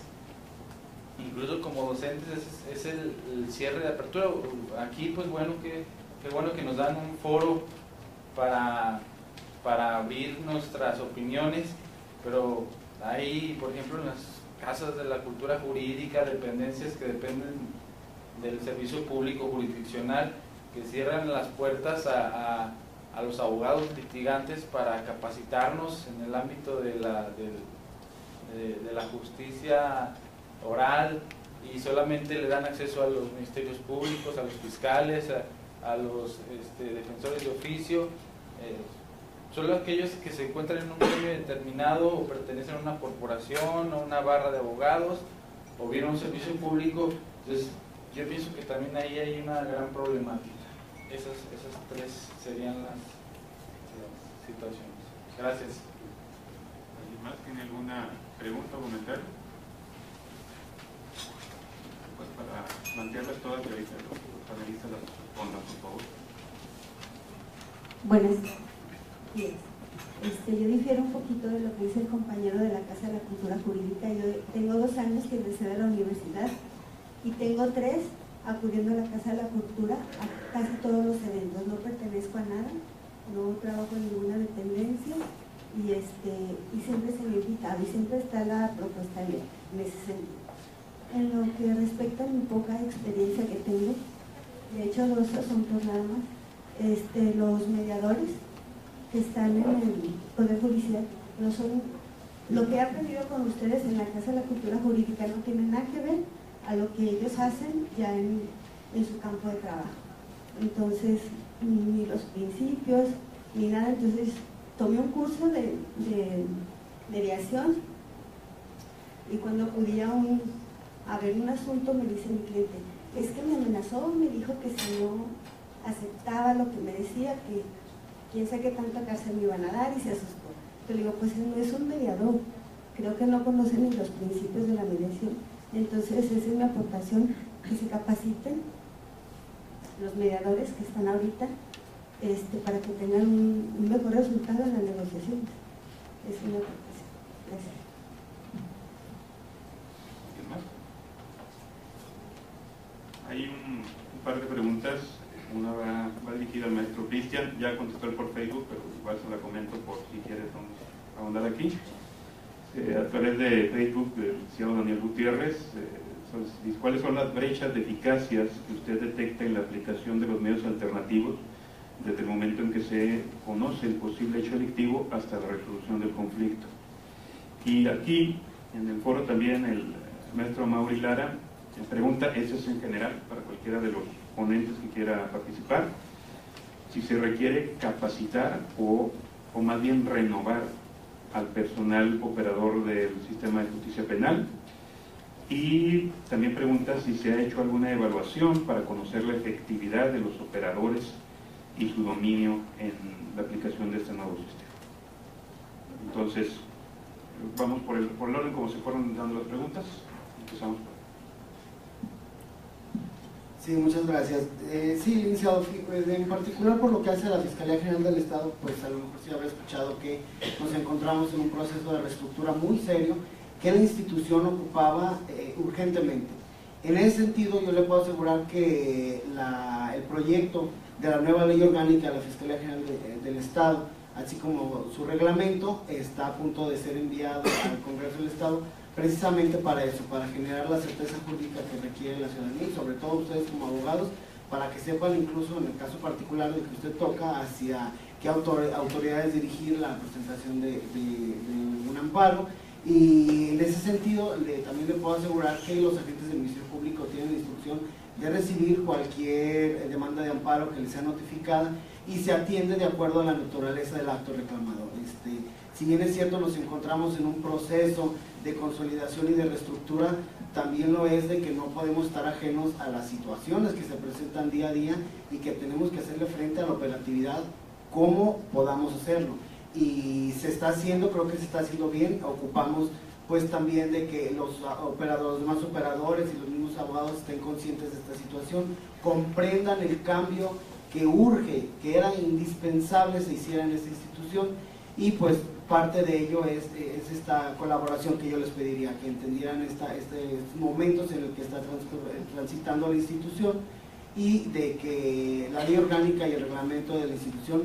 incluso como docentes, es el cierre de apertura. Aquí pues bueno, qué bueno que nos dan un foro para abrir nuestras opiniones, pero hay, por ejemplo, en las casas de la cultura jurídica, dependencias que dependen del servicio público jurisdiccional, que cierran las puertas a los abogados litigantes para capacitarnos en el ámbito de la justicia oral, y solamente le dan acceso a los ministerios públicos, a los fiscales, a los defensores de oficio, solo aquellos que se encuentran en un gremio determinado o pertenecen a una corporación o una barra de abogados o bien a un servicio público. Entonces yo pienso que también ahí hay una gran problemática. Esas tres serían las situaciones. Gracias. ¿Alguien más tiene alguna pregunta o comentario? Pues para plantearlas todas, y ahorita los panelistas las respondan, por favor. Buenas días. Yo difiero un poquito de lo que dice el compañero de la Casa de la Cultura Jurídica. Yo tengo 2 años que ingresé a la universidad y tengo 3 acudiendo a la Casa de la Cultura a casi todos los eventos. No pertenezco a nada, no trabajo en ninguna dependencia, y siempre se me ha invitado y siempre está la propuesta abierta en ese sentido. En lo que respecta a mi poca experiencia que tengo, de hecho 2 asuntos nada más, los mediadores que están en el Poder Judicial no son, lo que he aprendido con ustedes en la Casa de la Cultura Jurídica no tiene nada que ver a lo que ellos hacen ya en su campo de trabajo. Entonces, ni los principios, ni nada. Entonces, tomé un curso de mediación, y cuando acudí a ver un asunto, me dice mi cliente, es que me amenazó, me dijo que si no aceptaba lo que me decía, que quién sabe qué tanta cárcel me iban a dar, y se asustó. Yo le digo, pues no es un mediador, creo que no conocen ni los principios de la mediación. Entonces esa es mi aportación, que se capaciten los mediadores que están ahorita, para que tengan un mejor resultado en las negociaciones. Esa es mi aportación. Gracias. ¿Quién más? Hay un par de preguntas. Una va dirigida al maestro Cristian, ya contestó él por Facebook, pero igual se la comento por si quieres ahondar aquí. A través de Facebook, del licenciado Daniel Gutiérrez, ¿cuáles son las brechas de eficacias que usted detecta en la aplicación de los medios alternativos desde el momento en que se conoce el posible hecho delictivo hasta la resolución del conflicto? Y aquí, en el foro también, el maestro Mauri Lara pregunta, eso es en general, para cualquiera de los ponentes que quiera participar, si se requiere capacitar o más bien renovar al personal operador del sistema de justicia penal, y también pregunta si se ha hecho alguna evaluación para conocer la efectividad de los operadores y su dominio en la aplicación de este nuevo sistema. Entonces, vamos por el orden como se fueron dando las preguntas. Empezamos por Sí, muchas gracias. Sí, licenciado, en particular por lo que hace a la Fiscalía General del Estado, pues a lo mejor sí habrá escuchado que nos encontramos en un proceso de reestructura muy serio que la institución ocupaba urgentemente. En ese sentido, yo le puedo asegurar que el proyecto de la nueva ley orgánica de la Fiscalía General del Estado, así como su reglamento, está a punto de ser enviado al Congreso del Estado, precisamente para eso, para generar la certeza jurídica que requiere la ciudadanía y sobre todo ustedes como abogados, para que sepan incluso en el caso particular de que usted toca hacia qué autoridades dirigir la presentación de un amparo. Y en ese sentido también le puedo asegurar que los agentes del Ministerio Público tienen la instrucción de recibir cualquier demanda de amparo que les sea notificada y se atiende de acuerdo a la naturaleza del acto reclamador. Si bien es cierto nos encontramos en un proceso de consolidación y de reestructura, también lo es de que no podemos estar ajenos a las situaciones que se presentan día a día y que tenemos que hacerle frente a la operatividad como podamos hacerlo. Y se está haciendo, creo que se está haciendo bien. Ocupamos pues también de que los demás operadores y los mismos abogados estén conscientes de esta situación, comprendan el cambio que urge, que era indispensable se hiciera en esta institución, y pues parte de ello es esta colaboración que yo les pediría, que entendieran estos momentos en el que está transitando la institución y de que la ley orgánica y el reglamento de la institución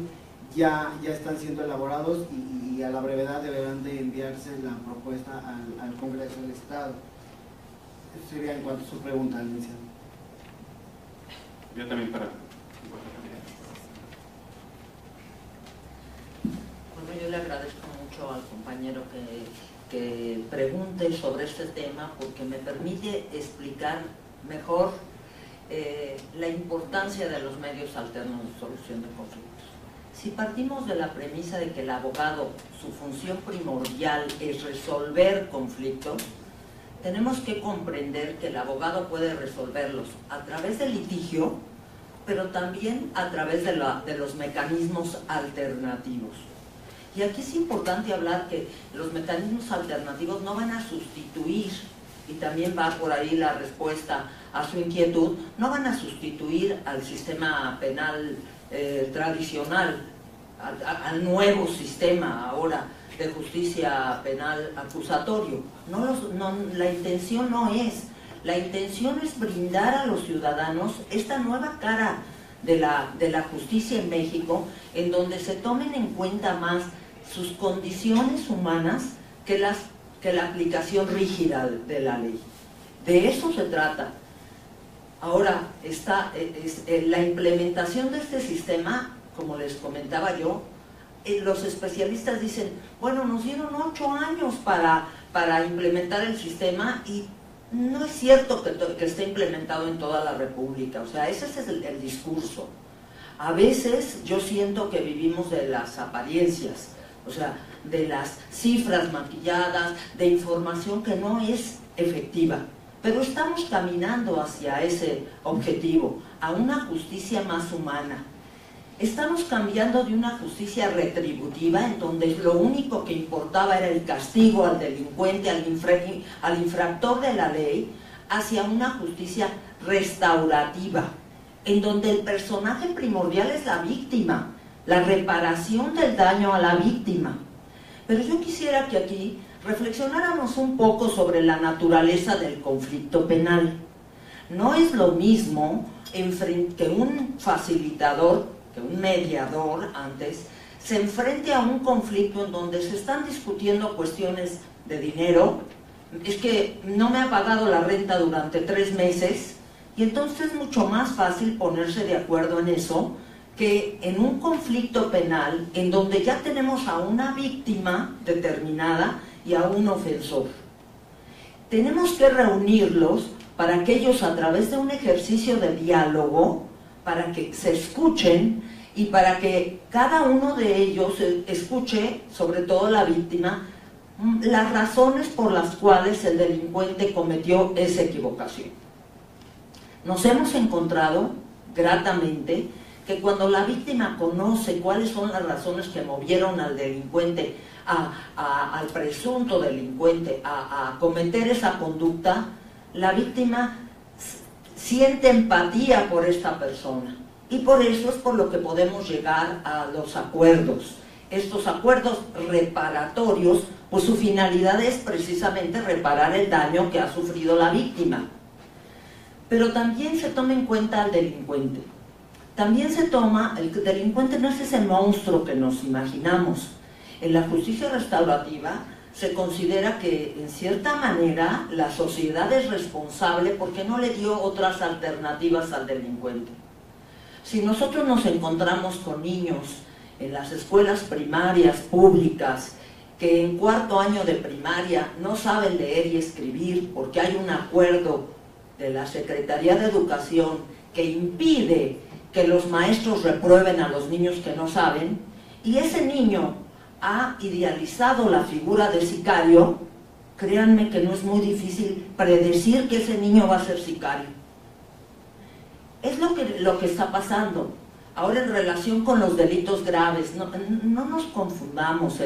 ya están siendo elaborados y a la brevedad deberán de enviarse la propuesta al Congreso del Estado. Eso sería en cuanto a su pregunta, licenciado. Yo también para... Bueno, yo le agradezco mucho al compañero que pregunte sobre este tema porque me permite explicar mejor la importancia de los medios alternos de solución de conflictos. Si partimos de la premisa de que el abogado, su función primordial es resolver conflictos, tenemos que comprender que el abogado puede resolverlos a través del litigio, pero también a través de los mecanismos alternativos. Y aquí es importante hablar que los mecanismos alternativos no van a sustituir, y también va por ahí la respuesta a su inquietud, no van a sustituir al sistema penal tradicional, al nuevo sistema ahora de justicia penal acusatorio. La intención no es. La intención es brindar a los ciudadanos esta nueva cara de la justicia en México, en donde se tomen en cuenta más sus condiciones humanas que la aplicación rígida de la ley. De eso se trata. Ahora, la implementación de este sistema, como les comentaba yo, los especialistas dicen, bueno, nos dieron 8 años para implementar el sistema y no es cierto que esté implementado en toda la República. O sea, ese es el discurso. A veces yo siento que vivimos de las apariencias, o sea, de las cifras maquilladas, de información que no es efectiva. Pero estamos caminando hacia ese objetivo, a una justicia más humana. Estamos cambiando de una justicia retributiva, en donde lo único que importaba era el castigo al delincuente, al infractor de la ley, hacia una justicia restaurativa, en donde el personaje primordial es la víctima, la reparación del daño a la víctima. Pero yo quisiera que aquí reflexionáramos un poco sobre la naturaleza del conflicto penal. No es lo mismo que un facilitador, que un mediador antes, se enfrente a un conflicto en donde se están discutiendo cuestiones de dinero. Es que no me ha pagado la renta durante 3 meses, y entonces es mucho más fácil ponerse de acuerdo en eso que en un conflicto penal en donde ya tenemos a una víctima determinada y a un ofensor. Tenemos que reunirlos para que ellos, a través de un ejercicio de diálogo, para que se escuchen y para que cada uno de ellos escuche, sobre todo la víctima, las razones por las cuales el delincuente cometió esa equivocación. Nos hemos encontrado gratamente que cuando la víctima conoce cuáles son las razones que movieron al delincuente, al presunto delincuente, a cometer esa conducta, la víctima siente empatía por esta persona. Y por eso es por lo que podemos llegar a los acuerdos. Estos acuerdos reparatorios, pues su finalidad es precisamente reparar el daño que ha sufrido la víctima. Pero también se toma en cuenta al delincuente. También se toma, el delincuente no es ese monstruo que nos imaginamos. En la justicia restaurativa se considera que en cierta manera la sociedad es responsable porque no le dio otras alternativas al delincuente. Si nosotros nos encontramos con niños en las escuelas primarias públicas que en cuarto año de primaria no saben leer y escribir porque hay un acuerdo de la Secretaría de Educación que impide que los maestros reprueben a los niños que no saben, y ese niño ha idealizado la figura de sicario, créanme que no es muy difícil predecir que ese niño va a ser sicario. Es lo que está pasando. Ahora, en relación con los delitos graves, no nos confundamos.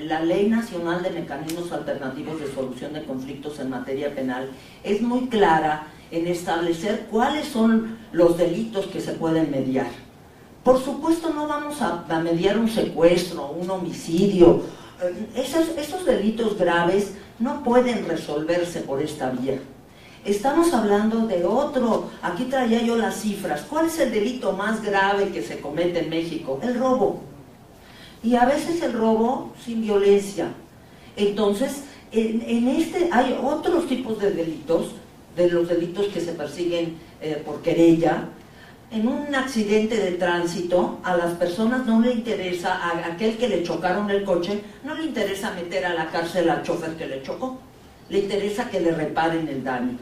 La Ley Nacional de Mecanismos Alternativos de Solución de Conflictos en Materia Penal es muy clara en establecer cuáles son los delitos que se pueden mediar. Por supuesto, no vamos a mediar un secuestro, un homicidio. Esos delitos graves no pueden resolverse por esta vía. Estamos hablando de otro. Aquí traía yo las cifras. ¿Cuál es el delito más grave que se comete en México? El robo. Y a veces el robo sin violencia. Entonces, hay otros tipos de delitos, de los delitos que se persiguen por querella. En un accidente de tránsito, a las personas no le interesa, a aquel que le chocaron el coche, no le interesa meter a la cárcel al chofer que le chocó. Le interesa que le reparen el daño.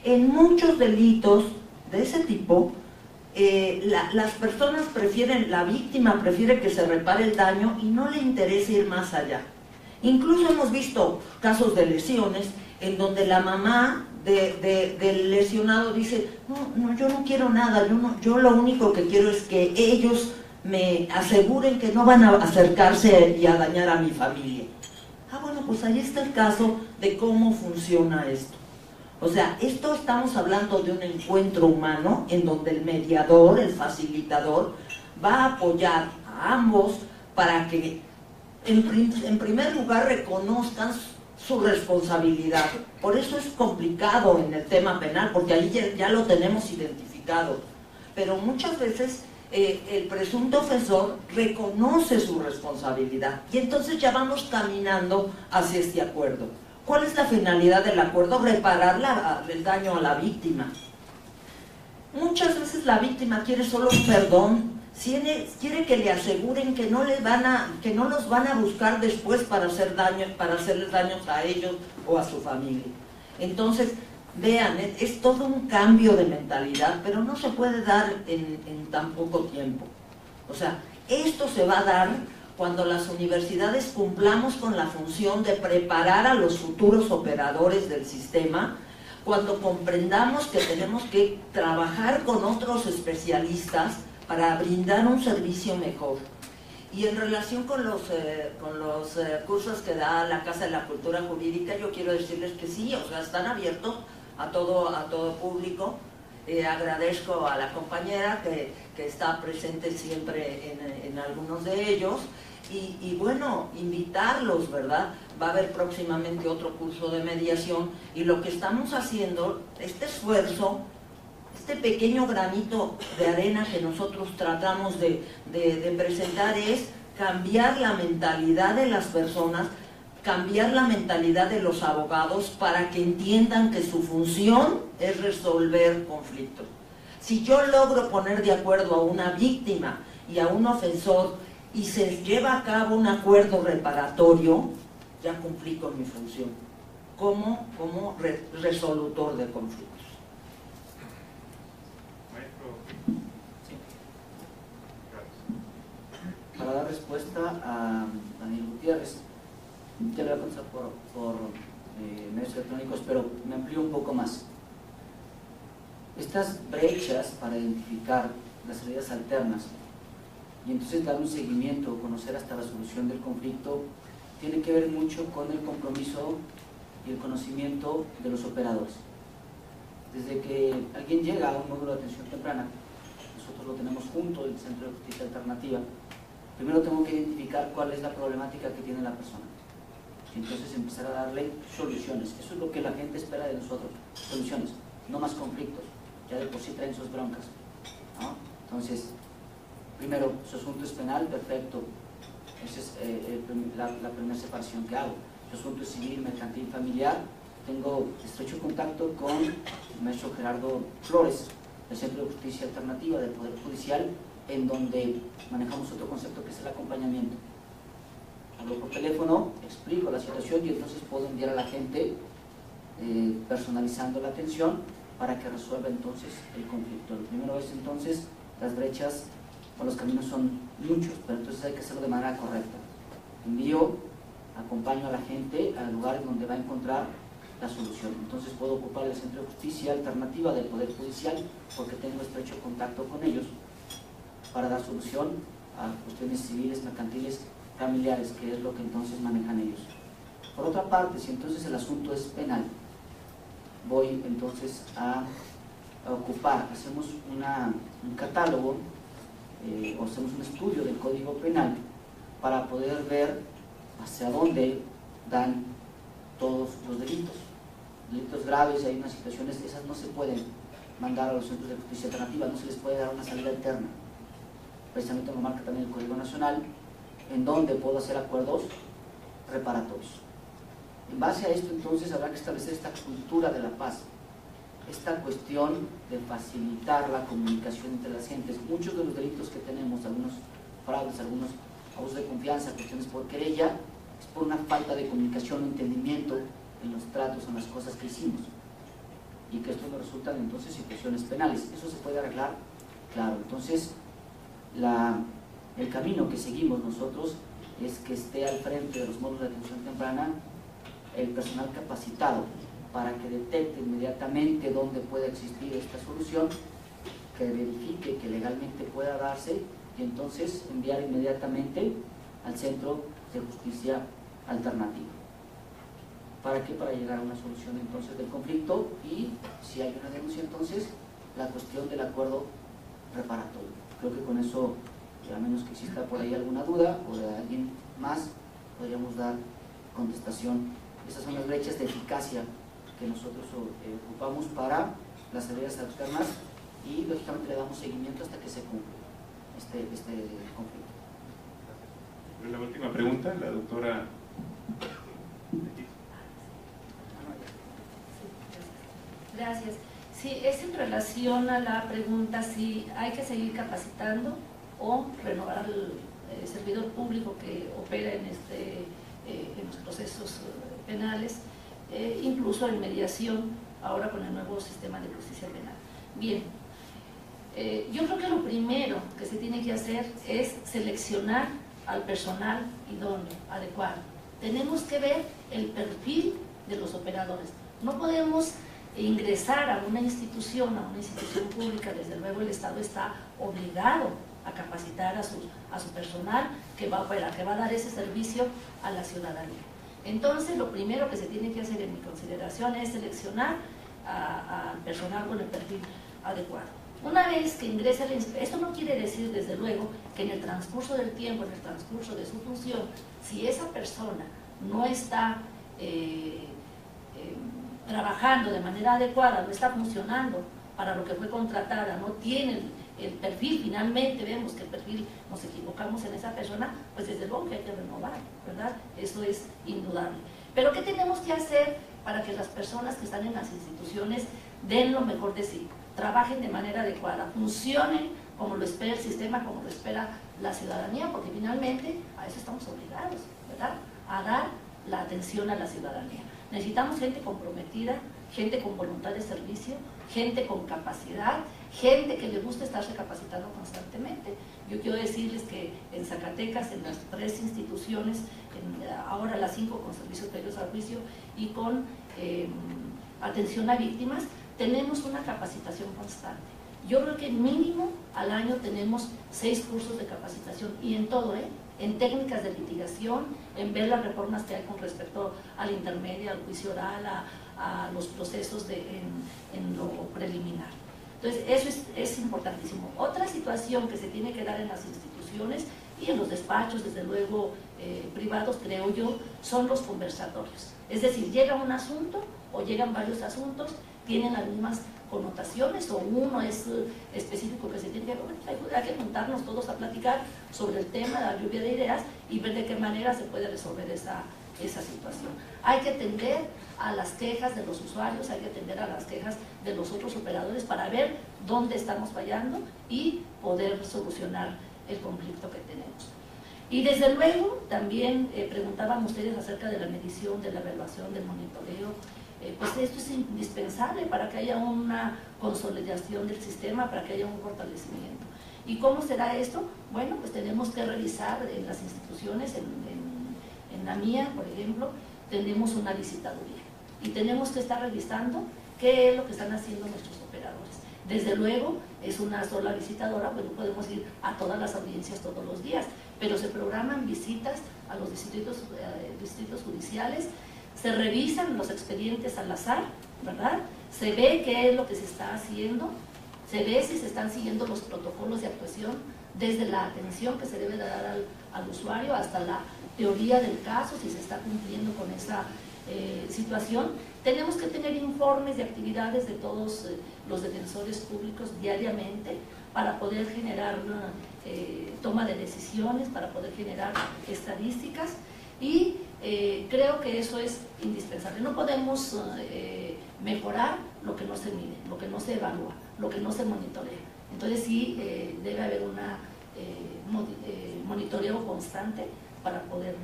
En muchos delitos de ese tipo, las personas prefieren, la víctima prefiere que se repare el daño y no le interesa ir más allá. Incluso hemos visto casos de lesiones en donde la mamá del lesionado dice, no, yo no quiero nada, yo lo único que quiero es que ellos me aseguren que no van a acercarse y a dañar a mi familia. Bueno, pues ahí está el caso de cómo funciona esto. O sea, estamos hablando de un encuentro humano en donde el mediador, el facilitador, va a apoyar a ambos para que, en primer lugar, reconozcan su responsabilidad. Por eso es complicado en el tema penal, porque ahí ya lo tenemos identificado. Pero muchas veces el presunto ofensor reconoce su responsabilidad y entonces ya vamos caminando hacia este acuerdo. ¿Cuál es la finalidad del acuerdo? Reparar el daño a la víctima. Muchas veces la víctima quiere solo un perdón, quiere que le aseguren que no los van a buscar después para hacerles daños a ellos o a su familia. Entonces, vean, es todo un cambio de mentalidad, pero no se puede dar en tan poco tiempo. O sea, esto se va a dar cuando las universidades cumplamos con la función de preparar a los futuros operadores del sistema, cuando comprendamos que tenemos que trabajar con otros especialistas para brindar un servicio mejor. Y en relación con los cursos que da la Casa de la Cultura Jurídica, yo quiero decirles que sí, o sea, están abiertos a todo público. Agradezco a la compañera que está presente siempre en algunos de ellos. Y bueno, invitarlos, ¿verdad? Va a haber próximamente otro curso de mediación y lo que estamos haciendo, este esfuerzo, este pequeño granito de arena que nosotros tratamos de presentar es cambiar la mentalidad de las personas, cambiar la mentalidad de los abogados para que entiendan que su función es resolver conflictos. Si yo logro poner de acuerdo a una víctima y a un ofensor y se lleva a cabo un acuerdo reparatorio, ya cumplí con mi función como resolutor de conflictos. Sí. Para dar respuesta a Daniel Gutiérrez, ya le voy a contestar por medios electrónicos, pero me amplío un poco más. Estas brechas para identificar las salidas alternas y entonces dar un seguimiento, conocer hasta la solución del conflicto, tiene que ver mucho con el compromiso y el conocimiento de los operadores. Desde que alguien llega a un módulo de atención temprana, nosotros lo tenemos junto el Centro de Justicia Alternativa, primero tengo que identificar cuál es la problemática que tiene la persona. Y entonces empezar a darle soluciones. Eso es lo que la gente espera de nosotros, soluciones, no más conflictos. Ya de por sí traen sus broncas, ¿no? Entonces, primero, su asunto es penal, perfecto. Esa es la primera separación que hago. Su asunto es civil, mercantil, familiar. Tengo estrecho contacto con el maestro Gerardo Flores, del Centro de Justicia Alternativa del Poder Judicial, en donde manejamos otro concepto que es el acompañamiento. Hablo por teléfono, explico la situación y entonces puedo enviar a la gente personalizando la atención para que resuelva entonces el conflicto. Lo primero es entonces las brechas o los caminos son muchos, pero entonces hay que hacerlo de manera correcta. Envío, acompaño a la gente al lugar en donde va a encontrar la solución. Entonces puedo ocupar el Centro de Justicia Alternativa del Poder Judicial porque tengo estrecho contacto con ellos para dar solución a cuestiones civiles, mercantiles, familiares, que es lo que entonces manejan ellos. Por otra parte, si entonces el asunto es penal, voy entonces a ocupar, hacemos un catálogo o hacemos un estudio del Código Penal para poder ver hacia dónde dan todos los delitos. Delitos graves, hay unas situaciones, esas no se pueden mandar a los centros de justicia alternativa, no se les puede dar una salida alterna. Precisamente lo marca también el Código Nacional, en donde puedo hacer acuerdos reparatorios. En base a esto, entonces, habrá que establecer esta cultura de la paz, esta cuestión de facilitar la comunicación entre las gentes. Muchos de los delitos que tenemos, algunos fraudes, algunos abusos de confianza, cuestiones por querella, es por una falta de comunicación o entendimiento en los tratos, en las cosas que hicimos, y que esto nos resultan entonces situaciones penales. ¿Eso se puede arreglar? Claro. Entonces, el camino que seguimos nosotros es que esté al frente de los módulos de atención temprana el personal capacitado para que detecte inmediatamente dónde puede existir esta solución, que verifique que legalmente pueda darse y entonces enviar inmediatamente al Centro de Justicia Alternativa. ¿Para qué? Para llegar a una solución entonces del conflicto y, si hay una denuncia, entonces la cuestión del acuerdo reparatorio. Creo que con eso, a menos que exista por ahí alguna duda o de alguien más, podríamos dar contestación. Esas son las brechas de eficacia que nosotros ocupamos para las salidas alternas y lógicamente le damos seguimiento hasta que se cumpla este conflicto. La última pregunta, la doctora. Gracias. Sí, es en relación a la pregunta si hay que seguir capacitando o renovar al servidor público que opera en los procesos penales, incluso en mediación, ahora con el nuevo sistema de justicia penal. Bien, yo creo que lo primero que se tiene que hacer es seleccionar al personal idóneo, adecuado. Tenemos que ver el perfil de los operadores. No podemos ingresar a una institución pública. Desde luego el Estado está obligado a capacitar a su personal que va a operar, que va a dar ese servicio a la ciudadanía. Entonces, lo primero que se tiene que hacer en mi consideración es seleccionar al personal con el perfil adecuado. Una vez que ingresa, esto no quiere decir, desde luego, que en el transcurso del tiempo, en el transcurso de su función, si esa persona no está trabajando de manera adecuada, no está funcionando para lo que fue contratada, no tiene el perfil, finalmente vemos que el perfil, nos equivocamos en esa persona, pues desde luego que hay que renovar, ¿verdad? Eso es indudable. Pero ¿qué tenemos que hacer para que las personas que están en las instituciones den lo mejor de sí, trabajen de manera adecuada, funcionen como lo espera el sistema, como lo espera la ciudadanía? Porque finalmente a eso estamos obligados, ¿verdad? A dar la atención a la ciudadanía. Necesitamos gente comprometida, gente con voluntad de servicio, gente con capacidad, gente que le gusta estarse capacitando constantemente. Yo quiero decirles que en Zacatecas, en las 3 instituciones, ahora las 5 con servicios previos al juicio y con atención a víctimas, tenemos una capacitación constante. Yo creo que mínimo al año tenemos 6 cursos de capacitación y en todo, en técnicas de litigación, en ver las reformas que hay con respecto a la intermedia, al juicio oral, a los procesos en lo preliminar. Entonces, eso es importantísimo. Otra situación que se tiene que dar en las instituciones y en los despachos, desde luego privados, creo yo, son los conversatorios. Es decir, llega un asunto o llegan varios asuntos, tienen las mismas connotaciones o uno es específico que se tiene que... Bueno, hay que juntarnos todos a platicar sobre el tema de la lluvia de ideas y ver de qué manera se puede resolver esa situación. Hay que atender a las quejas de los usuarios, hay que atender a las quejas de los otros operadores para ver dónde estamos fallando y poder solucionar el conflicto que tenemos. Y desde luego, también preguntaban ustedes acerca de la medición, de la evaluación, del monitoreo. Pues esto es indispensable para que haya una consolidación del sistema, para que haya un fortalecimiento. ¿Y cómo será esto? Bueno, pues tenemos que revisar en las instituciones, en la mía, por ejemplo, tenemos una visitaduría y tenemos que estar revisando qué es lo que están haciendo nuestros operadores. Desde luego, es una sola visitadora, pues no podemos ir a todas las audiencias todos los días, pero se programan visitas a los distritos judiciales, se revisan los expedientes al azar, ¿verdad? Se ve qué es lo que se está haciendo, se ve si se están siguiendo los protocolos de actuación, desde la atención que se debe dar al usuario hasta la teoría del caso, si se está cumpliendo con esa situación. Tenemos que tener informes de actividades de todos los defensores públicos diariamente para poder generar toma de decisiones, para poder generar estadísticas y creo que eso es indispensable. No podemos mejorar lo que no se mide, lo que no se evalúa, lo que no se monitorea. Entonces sí debe haber un monitoreo constante para poder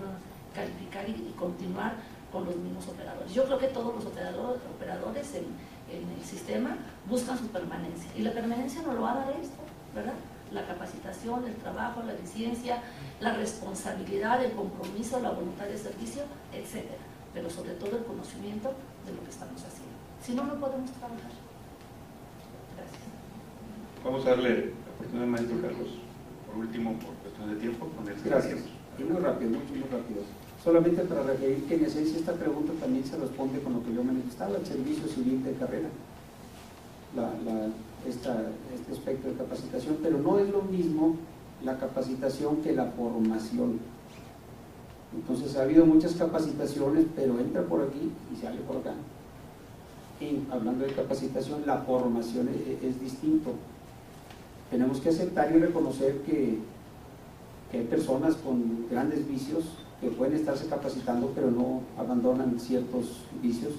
calificar y continuar con los mismos operadores. Yo creo que todos los operadores en el sistema buscan su permanencia y la permanencia nos lo va a dar esto, ¿verdad? La capacitación, el trabajo, la eficiencia, la responsabilidad, el compromiso, la voluntad de servicio, etcétera. Pero sobre todo el conocimiento de lo que estamos haciendo. Si no, no podemos trabajar. Gracias. Vamos a darle la oportunidad al maestro Carlos, por último, por cuestión de tiempo, con el Gracias. Y muy rápido, muy rápido. Solamente para referir que en esencia esta pregunta también se responde con lo que yo manifestaba, el servicio civil de carrera, este aspecto de capacitación, pero no es lo mismo la capacitación que la formación. Entonces ha habido muchas capacitaciones, pero entra por aquí y sale por acá. Y hablando de capacitación, la formación es distinto. Tenemos que aceptar y reconocer que hay personas con grandes vicios que pueden estarse capacitando pero no abandonan ciertos vicios,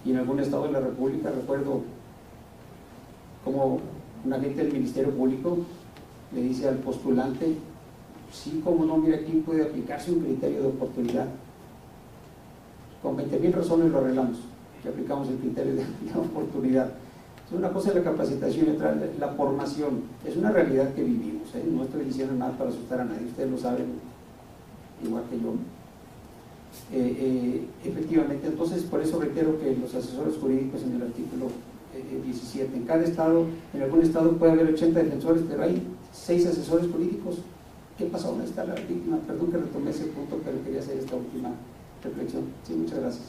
y en algún estado de la República recuerdo como un agente del Ministerio Público le dice al postulante: sí, como no, mira, aquí puede aplicarse un criterio de oportunidad, con 20,000 razones lo arreglamos y aplicamos el criterio de oportunidad. Una cosa es la capacitación y otra la formación. Es una realidad que vivimos, ¿eh? No estoy diciendo nada para asustar a nadie, ustedes lo saben igual que yo. Efectivamente, entonces por eso reitero que los asesores jurídicos en el artículo 17, en cada estado, en algún estado puede haber 80 defensores, pero hay 6 asesores jurídicos. ¿Qué pasa? ¿Dónde está la víctima? Perdón que retomé ese punto, pero quería hacer esta última reflexión. Sí, muchas gracias.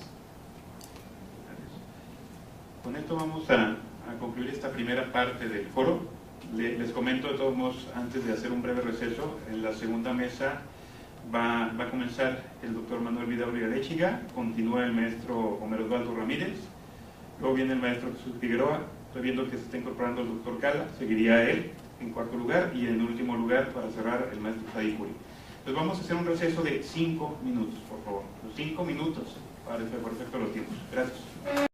Con esto vamos a concluir esta primera parte del foro. Les comento de todos modos, antes de hacer un breve receso, en la segunda mesa va a comenzar el doctor Manuel Vidaurri Arechiga, continúa el maestro Homero Osvaldo Ramírez, luego viene el maestro Jesús Figueroa, estoy viendo que se está incorporando el doctor Cala, seguiría él en cuarto lugar, y en último lugar, para cerrar, el maestro Said Curi. Entonces vamos a hacer un receso de 5 minutos, por favor. Los 5 minutos, para ser perfecto los tiempos. Gracias.